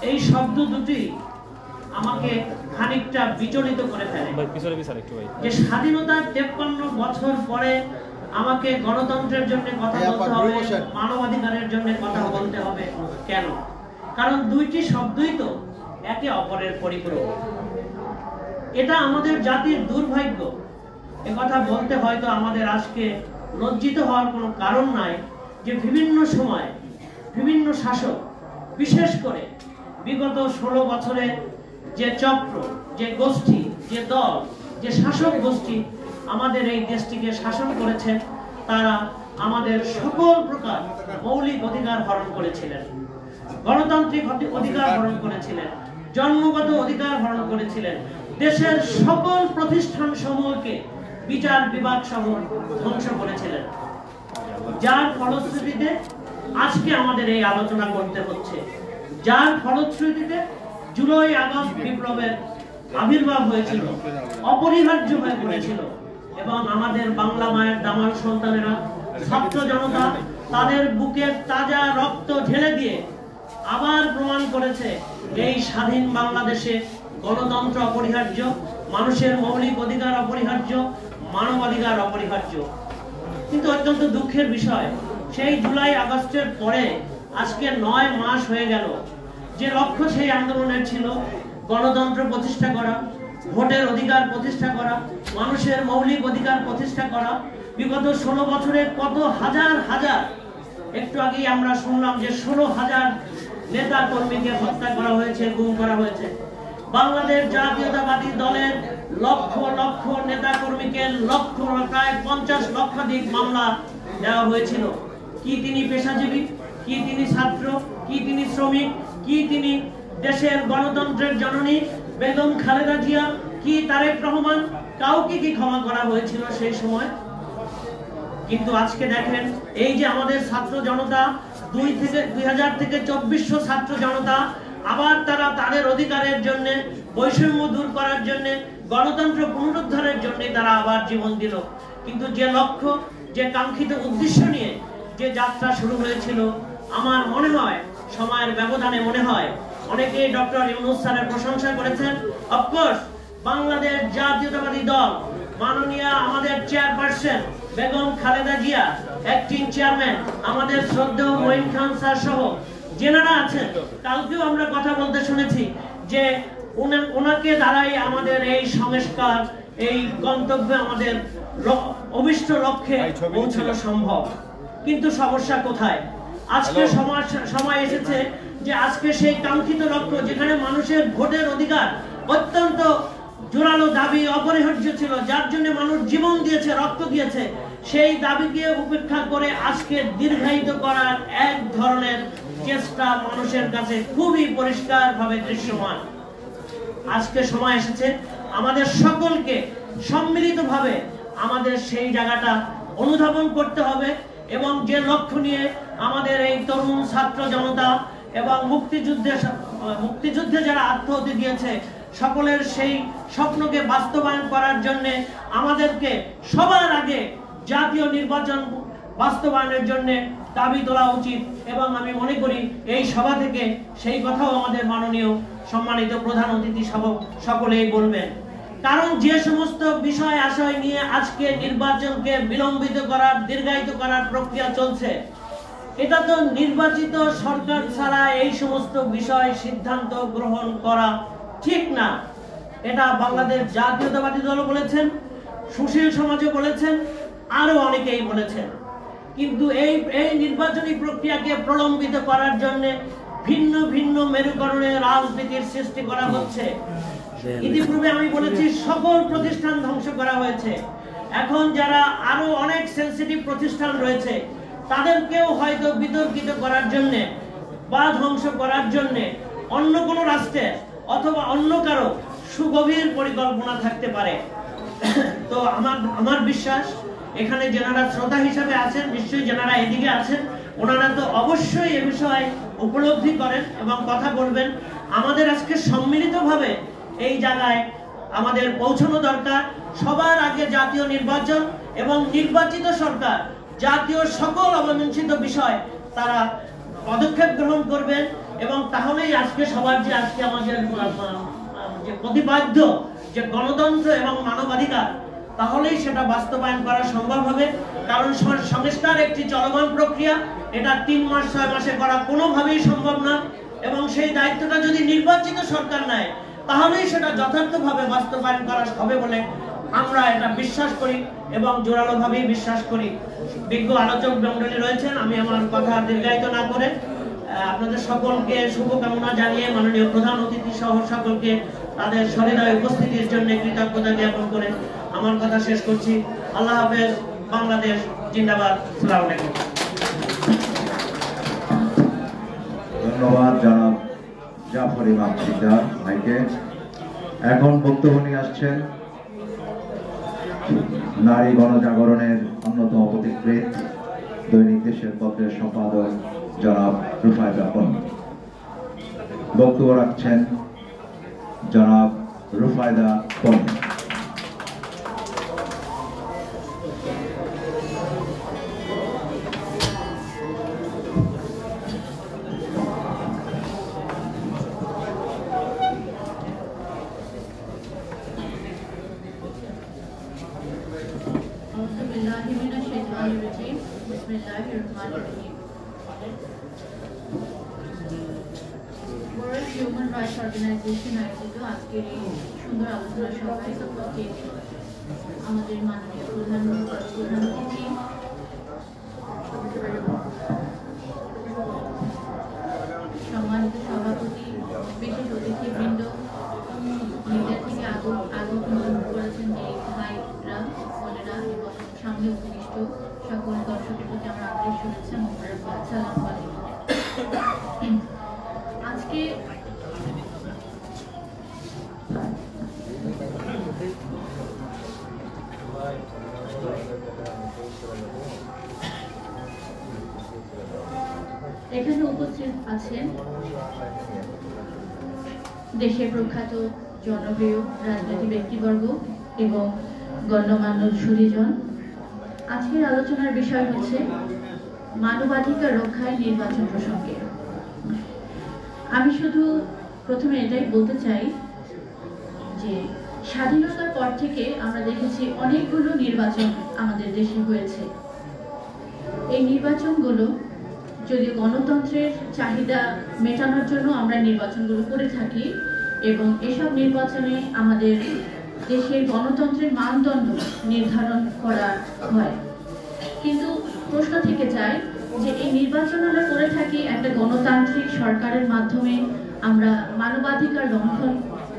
এই শব্দ দুটি আমাকে খানিকটা বিচলিত করে ফেলে যে স্বাধীনতার 53 বছর পরে আমাকে গণতন্ত্রের জন্য কথা বলতে হবে, মানবাধিকারের জন্য কথা বলতে হবে কেন? কারণ দুইটি শব্দই তো একে অপরের পরিপূরক। এটা আমাদের জাতির দুর্ভাগ্য। একথা বলতে হয়তো আমাদের আজকে লজ্জিত হওয়ার কোনো কারণ নাই যে বিভিন্ন সময় বিভিন্ন শাসক, বিশেষ করে বিগত 16 বছরে যে চক্র, যে গোষ্ঠী, যে দল, যে শাসক গোষ্ঠী আমাদের এই দেশটিকে শাসন করেছে, তারা আমাদের সকল প্রকার মৌলিক অধিকার হরণ করেছিলেন, গণতান্ত্রিক অধিকার হরণ করেছিলেন, জন্মগত অধিকার হরণ করেছিলেন, দেশের সকল প্রতিষ্ঠান সমূহকে বিচার বিভাগ সমূহ ধ্বংস করেছিলেন, যার ফলশ্রুতিতে আজকে আমাদের এই আলোচনা করতে হচ্ছে, যার ফলশ্রুতিতে জুলাই আগস্ট বিপ্লবের আবির্ভাব হয়েছিল, অপরিহার্য হয়ে পড়েছিল এবং আমাদের বাংলা মায়ের দামাল সন্তানেরা, ছাত্র জনতা তাদের বুকের তাজা রক্ত ঢেলে দিয়ে আবার প্রমাণ করেছে এই স্বাধীন বাংলাদেশে গণতন্ত্র অপরিহার্য মানুষের মৌলিক অধিকার অপরিহার্য, মানবাধিকার অপরিহার্য। কিন্তু অত্যন্ত দুঃখের বিষয়, সেই জুলাই আগস্টের পরে আজকে 9 মাস হয়ে গেল, যে লক্ষ্য সেই আন্দোলনের ছিল গণতন্ত্র প্রতিষ্ঠা করা, ভোটের অধিকার প্রতিষ্ঠা করা, মানুষের মৌলিক অধিকার প্রতিষ্ঠা করা, বিগত 16 বছরে কত হাজার হাজার, একটু আগেই আমরা শুনলাম যে 16,000 নেতা কর্মীকে হত্যা করা হয়েছে, গুম করা হয়েছে। বাংলাদেশ জাতীয়তাবাদী দলের লক্ষ লক্ষ নেতা কর্মীকে প্রায় 50 লক্ষাধিক মামলা দেওয়া হয়েছিল। কি তিনি পেশাজীবী, কি তিনি ছাত্র, কি তিনি শ্রমিক, কি তিনি দেশের গণতন্ত্রের জননী বেগম খালেদা জিয়া, কি তারেক রহমান, কাউকে কি ক্ষমা করা হয়েছিল সেই সময়? কিন্তু আজকে দেখেন, এই যে আমাদের ছাত্র জনতা 2000 থেকে 2400 ছাত্র জনতা আবার তারা তাদের অধিকারের জন্য, বৈষম্য দূর করার জন্য, গণতন্ত্র পুনরুদ্ধারের জন্য তারা আবার জীবন দিল। কিন্তু যে লক্ষ্য, যে কাঙ্ক্ষিত উদ্দেশ্য নিয়ে যে যাত্রা শুরু হয়েছিল, আমার মনে হয় সময়ের ব্যবধানে মনে হয় অনেকেই ডক্টর ইউনূস স্যারের প্রশংসা করেছেন। অফকোর্স বাংলাদেশ জাতীয়তাবাদী দল, মাননীয় আমাদের chairperson Begum Khaleda Zia, acting chairman আমাদের শ্রদ্ধেয় মঈন খান স্যার সহ যেনারা আছেন, কালকেও আমরা কথা বলতে শুনেছি যে ওনাকে দ্বারাই আমাদের এই সংস্কার, এই গন্তব্যে, আমাদের অভিষ্ট লক্ষ্যে পৌঁছানো সম্ভব। কিন্তু সমস্যা কোথায়? আজকে সময় এসেছে যে আজকে সেই কাঙ্ক্ষিত লক্ষ্য, যেখানে মানুষের ভোটের অধিকার অত্যন্ত জোরালো দাবি, অপরিহার্য ছিল, যার জন্য মানুষ জীবন দিয়েছে, রক্ত দিয়েছে, সেই দাবিকে উপেক্ষা করে আজকে দীর্ঘায়িত করার এক ধরনের চেষ্টা মানুষের কাছে খুবই পরিষ্কারভাবে দৃশ্যমান। আজকে সময় এসেছে আমাদের সকলকে সম্মিলিতভাবে আমাদের সেই জায়গাটা অনুধাবন করতে হবে, এবং যে লক্ষ্য নিয়ে আমাদের এই তরুণ ছাত্র জনতা এবং মুক্তিযুদ্ধে যারা আত্মহত্যা দিয়েছে, সকলের সেই স্বপ্নকে বাস্তবায়ন করার জন্য আমাদেরকে সবার আগে জাতীয় নির্বাচন বাস্তবায়নের জন্য দাবি তোলা উচিত। এবং আমি মনে করি এই সভা থেকে সেই কথাও আমাদের মাননীয় সম্মানিত প্রধান অতিথি সকলেই বলবেন। কারণ যে সমস্ত বিষয় আশয় নিয়ে আজকে নির্বাচনকে বিলম্বিত করার, দীর্ঘায়িত করার প্রক্রিয়া চলছে, এটা তো নির্বাচিত সরকার ছাড়া এই সমস্ত বিষয় সিদ্ধান্ত গ্রহণ করা ঠিক না। এটা বাংলাদেশ জাতীয়তাবাদী দল বলেছেন, সুশীল সমাজও বলেছেন, আরো অনেকেই বলেছেন। কিন্তু এই নির্বাচনী প্রক্রিয়াকে প্রলম্বিত করার জন্য ভিন্ন ভিন্ন মেরুকরণের রাজনীতির সৃষ্টি করা হচ্ছে। ইতিপূর্বে আমি বলেছি সকল প্রতিষ্ঠান ধ্বংস করা হয়েছে। এখন যারা আরো অনেক সেন্সিটিভ প্রতিষ্ঠান রয়েছে, তাদেরকেও হয়তো বিতর্কিত করার জন্য বা ধ্বংস করার জন্য অন্য কোনো রাষ্ট্রের অথবা অন্য কারো সুগভীর পরিকল্পনা থাকতে পারে। তো আমার বিশ্বাস, এখানে যারা শ্রোতা হিসাবে আছেন, নিশ্চয়ই যারা এদিকে আছেন, ওনারা তো অবশ্যই এ বিষয়ে উপলব্ধি করেন এবং কথা বলবেন। আমাদের আজকে সম্মিলিতভাবে এই জায়গায় আমাদের পৌঁছানো দরকার। সবার আগে জাতীয় নির্বাচন এবং নির্বাচিত সরকার জাতীয় সকল অবমানসিত বিষয় তারা পদক্ষেপ গ্রহণ করবেন, এবং তাহলেই আজকে সবার যে আজকে আমাদের যে প্রতিপাদ্য যে গণতন্ত্র এবং মানবাধিকার, তাহলেই সেটা বাস্তবায়ন করা সম্ভব হবে। কারণ সংস্কার একটি চলমান প্রক্রিয়া, এটা 3 মাস 6 মাসে করা কোনোভাবেই সম্ভব না, এবং সেই দায়িত্বটা যদি নির্বাচিত সরকার নেয়, তাহলেই সেটা যথার্থভাবে বাস্তবায়ন করা হবে বলে আমরা এটা বিশ্বাস করি এবং জোরালোভাবেই বিশ্বাস করি। বিজ্ঞ আলোচক মণ্ডলী রয়েছেন, আমি আমার কথা দীর্ঘায়িত না করে আপনাদের সকলকে শুভকামনা জানিয়ে মাননীয় প্রধান অতিথি সহ সকলকে তাদের সহৃদয় উপস্থিতির জন্য কৃতজ্ঞতা জ্ঞাপন করে আমার কথা শেষ করছি। আল্লাহ হাফেজ। বাংলাদেশ জিন্দাবাদ। আসসালামু আলাইকুম। ধন্যবাদ জনাব জাফর ইমাম শিকদার ভাইকে। এখন বক্তব্য নিয়ে আসছেন নারী গণজাগরণের অন্যতম পথিকৃৎ, দৈনিক দেশের পত্রের সম্পাদক জনাব রুফায়দা পন্নী। বক্তব্য রাখছেন জনাব রুফায়দা পন্নী। বিসমিল্লাহিররহমানিররহিম। ওয়ার্ল্ড হিউম্যান রাইটস অর্গানাইজেশন আয়োজিত আজকের এই সুন্দর আলোচনা সভায় উপস্থিত আমাদের মাননীয় প্রধান অতিথি, সম্মানিত সভাপতি, বিশেষ অতিথিবৃন্দ, মিডিয়া থেকে আগমন করেছেন যে ভাইরা, বোনেরা এবং সামনে উপবিষ্ট সকল দর্শকের প্রতি আমার আন্তরিক শুভেচ্ছা মোবারকবাদ। আসসালামু আলাইকুম। আজকে এখানে উপস্থিত আছেন দেশের প্রখ্যাত জনপ্রিয় রাজনৈতিক ব্যক্তিবর্গ এবং গণ্যমান্য সুধীজন। আজকের আলোচনার বিষয় হচ্ছে মানবাধিকার রক্ষায় নির্বাচন প্রসঙ্গে। আমি শুধু প্রথমে এটাই বলতে চাই যে স্বাধীনতার পর থেকে আমরা দেখেছি অনেকগুলো নির্বাচন আমাদের দেশে হয়েছে। এই নির্বাচনগুলো যদিও গণতন্ত্রের চাহিদা মেটানোর জন্য আমরা নির্বাচনগুলো করে থাকি এবং এসব নির্বাচনে আমাদের দেশের গণতন্ত্রের মানদণ্ড নির্ধারণ করা হয়, কিন্তু প্রশ্ন থেকে যায় যে এই নির্বাচন আমরা করে থাকি একটা গণতান্ত্রিক সরকারের মাধ্যমে, আমরা মানবাধিকার লঙ্ঘন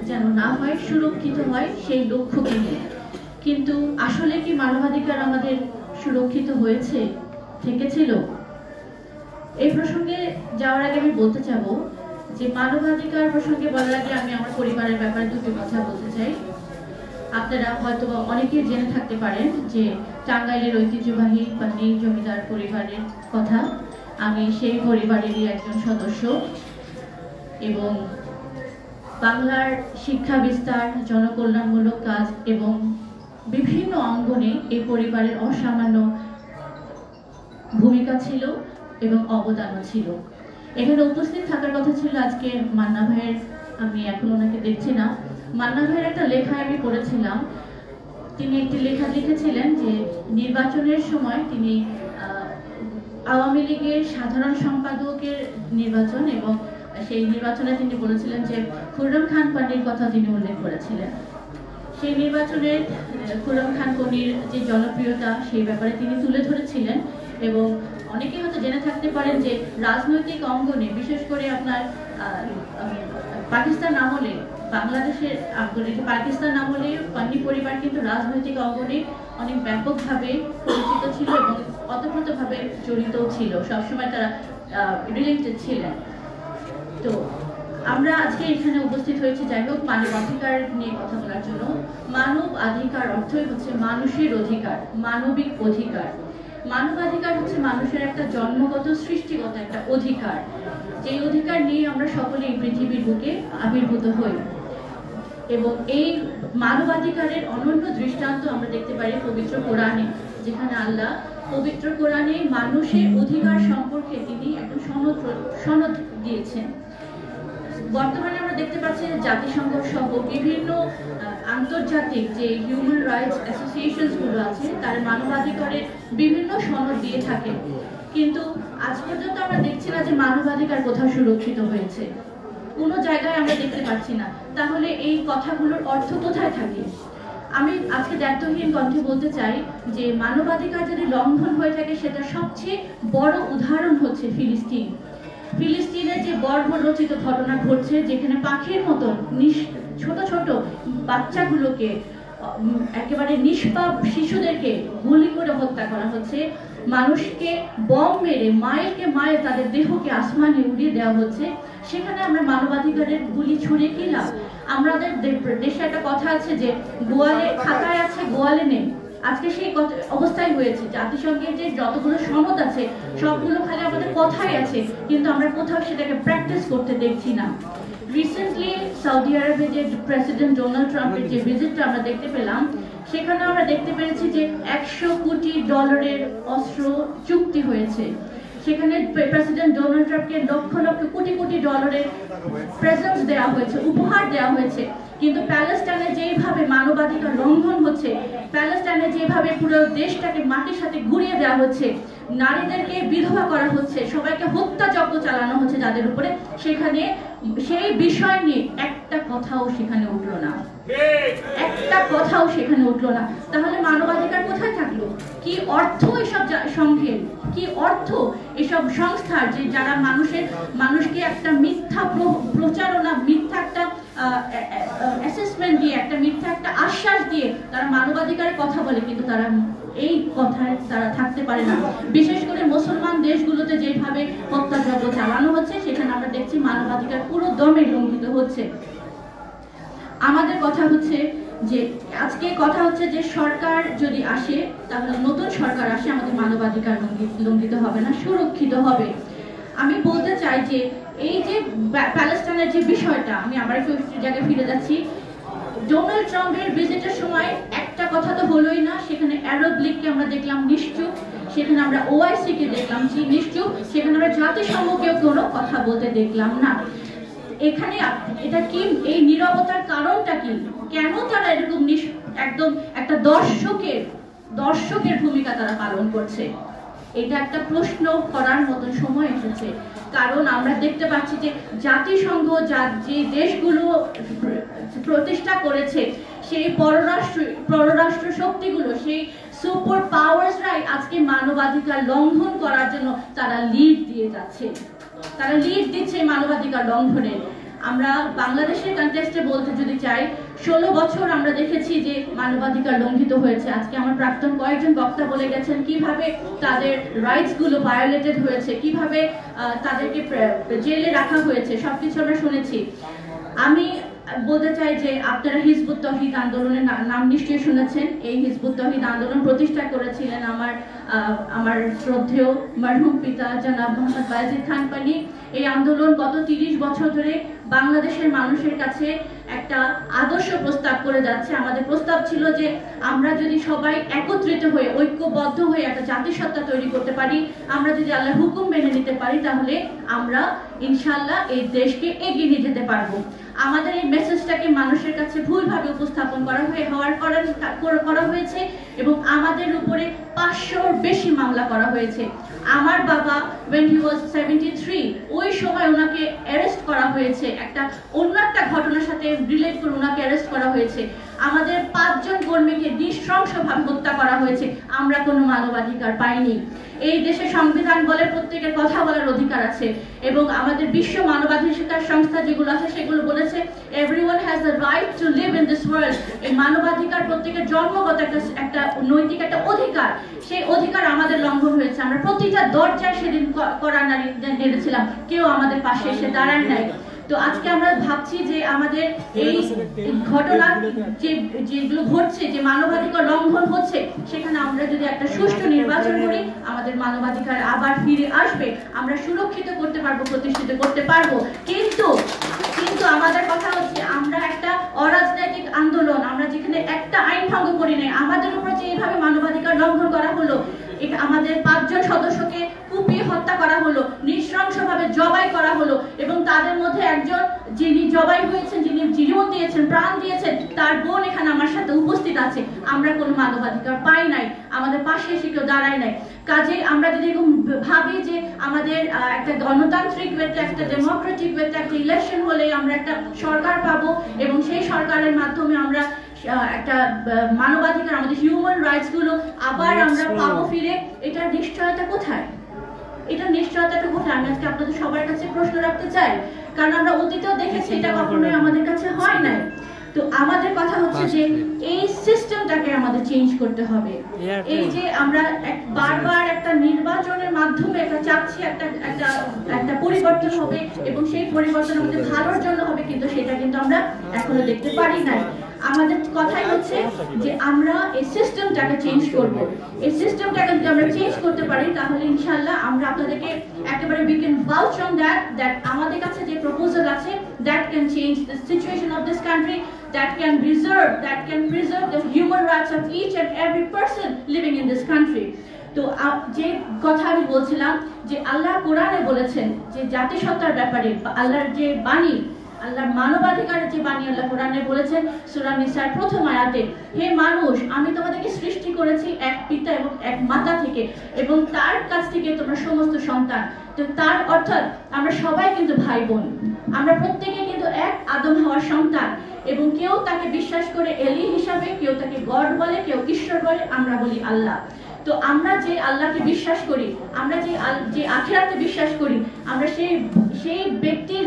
যেন না হয়, সুরক্ষিত হয় সেই লক্ষ্যকে নিয়ে। কিন্তু আসলে কি মানবাধিকার আমাদের সুরক্ষিত হয়েছে, থেকেছিল? এই প্রসঙ্গে যাওয়ার আগে আমি বলতে চাবো যে মানবাধিকার প্রসঙ্গে বলার আগে আমি আমার পরিবারের ব্যাপারে দুটি কথা বলতে চাই। আপনারা হয়তো অনেকেই জেনে থাকতে পারেন যে টাঙ্গাইলের ঐতিহ্যবাহী পান্নি জমিদার পরিবারের কথা। আমি সেই পরিবারেরই একজন সদস্য এবং বাংলার শিক্ষা বিস্তার, জনকল্যাণমূলক কাজ এবং বিভিন্ন অঙ্গনে এই পরিবারের অসামান্য ভূমিকা ছিল এবং অবদানও ছিল। এখানে উপস্থিত থাকার কথা ছিল আজকে মান্না ভাইয়ের, আমি এখন ওনাকে দেখছি না। মান্না ভাইয়ের একটা লেখায় আমি পড়েছিলাম, তিনি একটি লেখা লিখেছিলেন যে নির্বাচনের সময় তিনি আওয়ামী লীগের সাধারণ সম্পাদকের নির্বাচন এবং সেই নির্বাচনে তিনি বলেছিলেন যে খুররম খান পান্নির কথা তিনি উল্লেখ করেছিলেন। সেই নির্বাচনে খুররম খান পান্নির যে জনপ্রিয়তা সেই ব্যাপারে তিনি তুলে ধরেছিলেন এবং অনেকেই হয়তো জেনে থাকতে পারেন যে রাজনৈতিক অঙ্গনে, বিশেষ করে আপনার পাকিস্তান আমলে, বাংলাদেশের পাকিস্তান আমলে পান্নি পরিবার কিন্তু রাজনৈতিক অঙ্গনে অনেক ব্যাপকভাবে পরিচিত ছিল এবং অতপ্রতভাবে জড়িত ছিল, সবসময় তারা রিলেটেড ছিলেন। তো আমরা আজকে এখানে উপস্থিত হয়েছি যাই হোক মানবাধিকার নিয়ে কথা বলার জন্য। মানব অধিকার অর্থই হচ্ছে মানুষের অধিকার, মানবিক অধিকার। মানবাধিকার হচ্ছে মানুষের একটা জন্মগত সৃষ্টিগত একটা অধিকার, যেই অধিকার নিয়ে আমরা সকলে এই পৃথিবীর বুকে আবির্ভূত হই এবং এই মানবাধিকারের অনন্য দৃষ্টান্ত আমরা দেখতে পারি পবিত্র কোরআনে, যেখানে আল্লাহ পবিত্র কোরআনে মানুষের অধিকার সম্পর্কে তিনি একটা সনদ দিয়েছেন। বর্তমানে আমরা দেখতে পাচ্ছি জাতিসংঘ সহ বিভিন্ন আন্তর্জাতিক যে হিউম্যান রাইটস অ্যাসোসিয়েশনস গুলো আছে তারা মানবাধিকারের বিভিন্ন সনদ দিয়ে থাকে, কিন্তু আজ পর্যন্ত আমরা দেখছি না যে মানবাধিকার কোথাও সুরক্ষিত হয়েছে, কোনো জায়গায় আমরা দেখতে পাচ্ছি না। তাহলে এই কথাগুলোর অর্থ কোথায় থাকে? আমি আজকে দায়িত্বহীন কণ্ঠে বলতে চাই যে মানবাধিকার যদি লঙ্ঘন হয়ে থাকে সেটা সবচেয়ে বড় উদাহরণ হচ্ছে ফিলিস্তিন। ফিলিস্তিনে যে বর্বরচিত ঘটনা ঘটছে, যেখানে পাখির মতন ছোট ছোট বাচ্চাগুলোকে, একেবারে নিষ্পাপ শিশুদেরকে গুলি করে হত্যা করা হচ্ছে, মানুষকে বম মেরে মাইলকে মাইল তাদের দেহকে আসমানে উড়িয়ে দেওয়া হচ্ছে, সেখানে আমরা মানবাধিকারের গুলি ছুঁড়ে কি লাভ? আমাদের দেশে একটা কথা আছে যে গোয়ালে খাতায় আছে, গোয়ালে নেই। আজকে সেই অবস্থায় হয়েছে। জাতিসংঘের যে যতগুলো সনদ আছে সবগুলো খালি আমাদের কথাই আছে, কিন্তু আমরা কোথাও সেটাকে প্র্যাকটিস করতে দেখছি না। রিসেন্টলি সৌদি আরবে যে প্রেসিডেন্ট ডোনাল্ড ট্রাম্পের যে ভিজিটটা আমরা দেখতে পেলাম, সেখানে আমরা দেখতে পেরেছি যে $100 কোটি অস্ত্র চুক্তি হয়েছে। সেখানে প্রেসিডেন্ট ডোনাল্ড ট্রাম্পকে লক্ষ লক্ষ কোটি কোটি ডলারের প্রেজেন্স দেওয়া হয়েছে, উপহার দেওয়া হয়েছে। কিন্তু প্যালেস্টাইনে যেভাবে মানবাধিকার লঙ্ঘন হচ্ছে, প্যালেস্টাইনে যেভাবে পুরো দেশটাকে মাটির সাথে ঘুরিয়ে দেওয়া হচ্ছে, নারীদেরকে বিধবা করা হচ্ছে, সবাইকে হত্যাযজ্ঞ চালানো হচ্ছে যাদের উপরে, সেখানে সেই বিষয় নিয়ে একটা কথাও সেখানে উঠলো না, একটা কথাও সেখানে উঠলো না। তাহলে মানবাধিকার কোথায় থাকলো? কি অর্থ এসব সংঘের, কি অর্থ এসব সংস্থার, যে যারা মানুষকে একটা মিথ্যা প্রচারণা, মিথ্যা একটা অ্যাসেসমেন্ট দিয়ে, একটা মিথ্যা একটা আশ্বাস দিয়ে তারা মানবাধিকারের কথা বলে, কিন্তু তারা এই কথায় তারা থাকতে পারে না। বিশেষ করে মুসলমান দেশগুলোতে যেভাবে হত্যাযজ্ঞ চালানো হচ্ছে, সেখানে আমরা দেখছি মানবাধিকার পুরো দমে লঙ্ঘিত হচ্ছে। আমাদের কথা হচ্ছে যে আজকে কথা হচ্ছে যে সরকার যদি আসে, তাহলে নতুন সরকার আসে, আমাদের মানবাধিকার লঙ্ঘিত হবে না, সুরক্ষিত হবে। আমি বলতে চাই যে এই যে প্যালেস্টাইনের যে বিষয়টা, আমি আবার একটু জায়গায় ফিরে যাচ্ছি। ডোনাল্ড ট্রাম্পের ভিজিটের সময় একটা কথা তো হলোই না, সেখানে আরব লীগকে আমরা দেখলাম নিশ্চুপ, সেখানে আমরা ওআইসি কে দেখলাম নিশ্চুপ, সেখানে আমরা জাতিসংঘকেও কোনো কথা বলতে দেখলাম না। এখানে এটা কি, এই নীরবতার কারণটা কি? কেন তারা এরকম একদম একটা দর্শকের ভূমিকা তারা পালন করছে? এটা একটা প্রশ্ন করার মতন সময় এসেছে। কারণ আমরা দেখতে পাচ্ছি যে জাতিসংঘ যে দেশগুলো প্রতিষ্ঠা করেছে, সেই পররাষ্ট্র শক্তিগুলো, সেই সুপার পাওয়ার্সরাই আজকে মানবাধিকার লঙ্ঘন করার জন্য তারা লিড দিয়ে যাচ্ছে, তারা লিড দিচ্ছে মানবাধিকার লঙ্ঘনে। আমরা বাংলাদেশের কনটেক্সটে বলতে যদি চাই, 16 বছর আমরা দেখেছি যে মানবাধিকার লঙ্ঘিত হয়েছে। আজকে আমার প্রাক্তন কয়েকজন বক্তা বলে গেছেন কিভাবে তাদের রাইটস গুলো ভায়োলেটেড হয়েছে, কিভাবে তাদেরকে জেলে রাখা হয়েছে, সবকিছু আমরা শুনেছি। আমি বলতে চাই যে আপনারা হিজবুত তৌহিদ আন্দোলনের নাম নিশ্চয়ই শুনেছেন। এই হিজবুত তৌহিদ আন্দোলন প্রতিষ্ঠা করেছিলেন আমার শ্রদ্ধেয় মরহুম পিতা জনাব মোহাম্মদ বায়েজিদ খান পানি। এই আন্দোলন গত 30 বছর ধরে বাংলাদেশের মানুষের কাছে একটা আদর্শ প্রস্তাব করে যাচ্ছে। আমাদের প্রস্তাব ছিল যে আমরা যদি সবাই একত্রিত হয়ে, ঐক্যবদ্ধ হয়ে একটা জাতিসত্তা তৈরি করতে পারি, আমরা যদি আল্লাহর হুকুম মেনে নিতে পারি, তাহলে আমরা ইনশাআল্লাহ এই দেশকে এগিয়ে নিয়ে যেতে পারবো। আমাদের এই মেসেজটাকে মানুষের কাছে ভুলভাবে উপস্থাপন করা হয়েছে এবং আমাদের উপরে 500-র বেশি মামলা করা হয়েছে। আমার বাবা when he was 73, ওই সময় ওনাকে অ্যারেস্ট করা হয়েছে, অন্য একটা ঘটনার সাথে রিলেট করে ওনাকে অ্যারেস্ট করা হয়েছে। আমাদের 5 জন কর্মীকে নৃশংসভাবে হত্যা করা হয়েছে। আমরা কোনো মানবাধিকার পাইনি। এই দেশে সংবিধান বলে প্রত্যেকের কথা বলার অধিকার আছে এবং আমাদের বিশ্ব মানবাধিকার সংস্থা যেগুলো আছে সেগুলো বলেছে everyone has the right to live in this world। এই মানবাধিকার প্রত্যেকের জন্মগত একটা নৈতিক একটা অধিকার, সেই অধিকার আমাদের লঙ্ঘন হয়েছে। আমরা প্রতিটা দরজায় সেদিন করা নেড়েছিলাম, কেউ আমাদের পাশে এসে দাঁড়ায় নাই। তো আজকে আমরা ভাবছি যে আমাদের এই ঘটনা যেগুলো ঘটছে, যে মানবাধিকার লঙ্ঘন হচ্ছে, সেখানে আমরা যদি একটা সুষ্ঠু নির্বাচন করি, আমাদের মানবাধিকার আবার ফিরে আসবে, আমরা সুরক্ষিত করতে পারবো, প্রতিষ্ঠিত করতে পারবো। কিন্তু আমাদের কথা হচ্ছে আমরা একটা অরাজনৈতিক আন্দোলন, আমরা যেখানে একটা আইন ভঙ্গ করি নাই, আমাদের উপর যে এইভাবে মানবাধিকার লঙ্ঘন করা হলো, আমাদের 5 জন সদস্যকে কুপিয়ে হত্যা করা হলো, নৃশংসভাবে জবাই করা হলো এবং তাদের মধ্যে একজন যিনি জবাই হয়েছেন, যিনি জীবন দিয়েছেন, প্রাণ দিয়েছেন, তার বোন এখানে আমার সাথে উপস্থিত আছে। আমরা কোনো মানবাধিকার পাই নাই, আমাদের পাশে এসে কেউ দাঁড়ায় নাই। কাজে আমরা যদি ভাবি যে আমাদের একটা গণতান্ত্রিক ওয়েতে, একটা ডেমোক্রেটিক ওয়েতে একটা ইলেকশন হলে আমরা একটা সরকার পাবো এবং সেই সরকারের মাধ্যমে আমরা একটা মানবাধিকার, আমাদের হিউম্যান রাইটস গুলো আবার আমরা পাবো ফিরে, এটার নিশ্চয়তা কোথায়? এটার নিশ্চয়তাটা কোথায়? আমি আজকে আপনাদের সবার কাছে প্রশ্ন রাখতে চাই, কারণ আমরা অতীতেও দেখেছি এটা কখনোই আমাদের কাছে হয় নাই। তো আমাদের কথা হচ্ছে যে এই সিস্টেমটাকে আমাদের চেঞ্জ করতে হবে। এই যে আমরা বারবার একটা নির্বাচনের মাধ্যমে একটা চাচ্ছি একটা পরিবর্তন হবে এবং সেই পরিবর্তন আমাদের ভালোর জন্য হবে, কিন্তু সেটা কিন্তু আমরা এখনো দেখতে পারি নাই। আমাদের কথাই হচ্ছে যে আমরা এই সিস্টেমটাকে চেঞ্জ করব। এই সিস্টেমটাকে যদি আমরা চেঞ্জ করতে পারি, তাহলে ইনশাআল্লাহ আমরা আপনাদেরকে একেবারে we can vouch on that আমাদের কাছে যে প্রপোজাল আছে, that can change the situation of this country, that can preserve the human rights of each and every person living in this country। তো যে কথা আমি বলছিলাম যে আল্লাহ কোরআনে বলেছেন যে জাতিসত্তার ব্যাপারে, আল্লাহর যে বাণী, আল্লাহর মানবাধিকারের যে বাণী আল্লাহ কোরআনে বলেছেন সূরা নিসার প্রথম আয়াতে, হে মানুষ আমি তোমাদেরকে সৃষ্টি করেছি এক পিতা এবং এক মাতা থেকে এবং তার কাছ থেকে তোমরা সমস্ত সন্তান। তো তার অর্থাৎ আমরা সবাই কিন্তু ভাই বোন, আমরা প্রত্যেকে কিন্তু এক আদম হাওয়ার সন্তান এবং কেউ তাকে বিশ্বাস করে এলি হিসাবে, কেউ তাকে গড বলে, কেউ ঈশ্বর বলে, আমরা বলি আল্লাহ। তো আমরা যে আল্লাহকে বিশ্বাস করি, আমরা যে আখিরাতে বিশ্বাস করি, আমরা সেই ব্যক্তির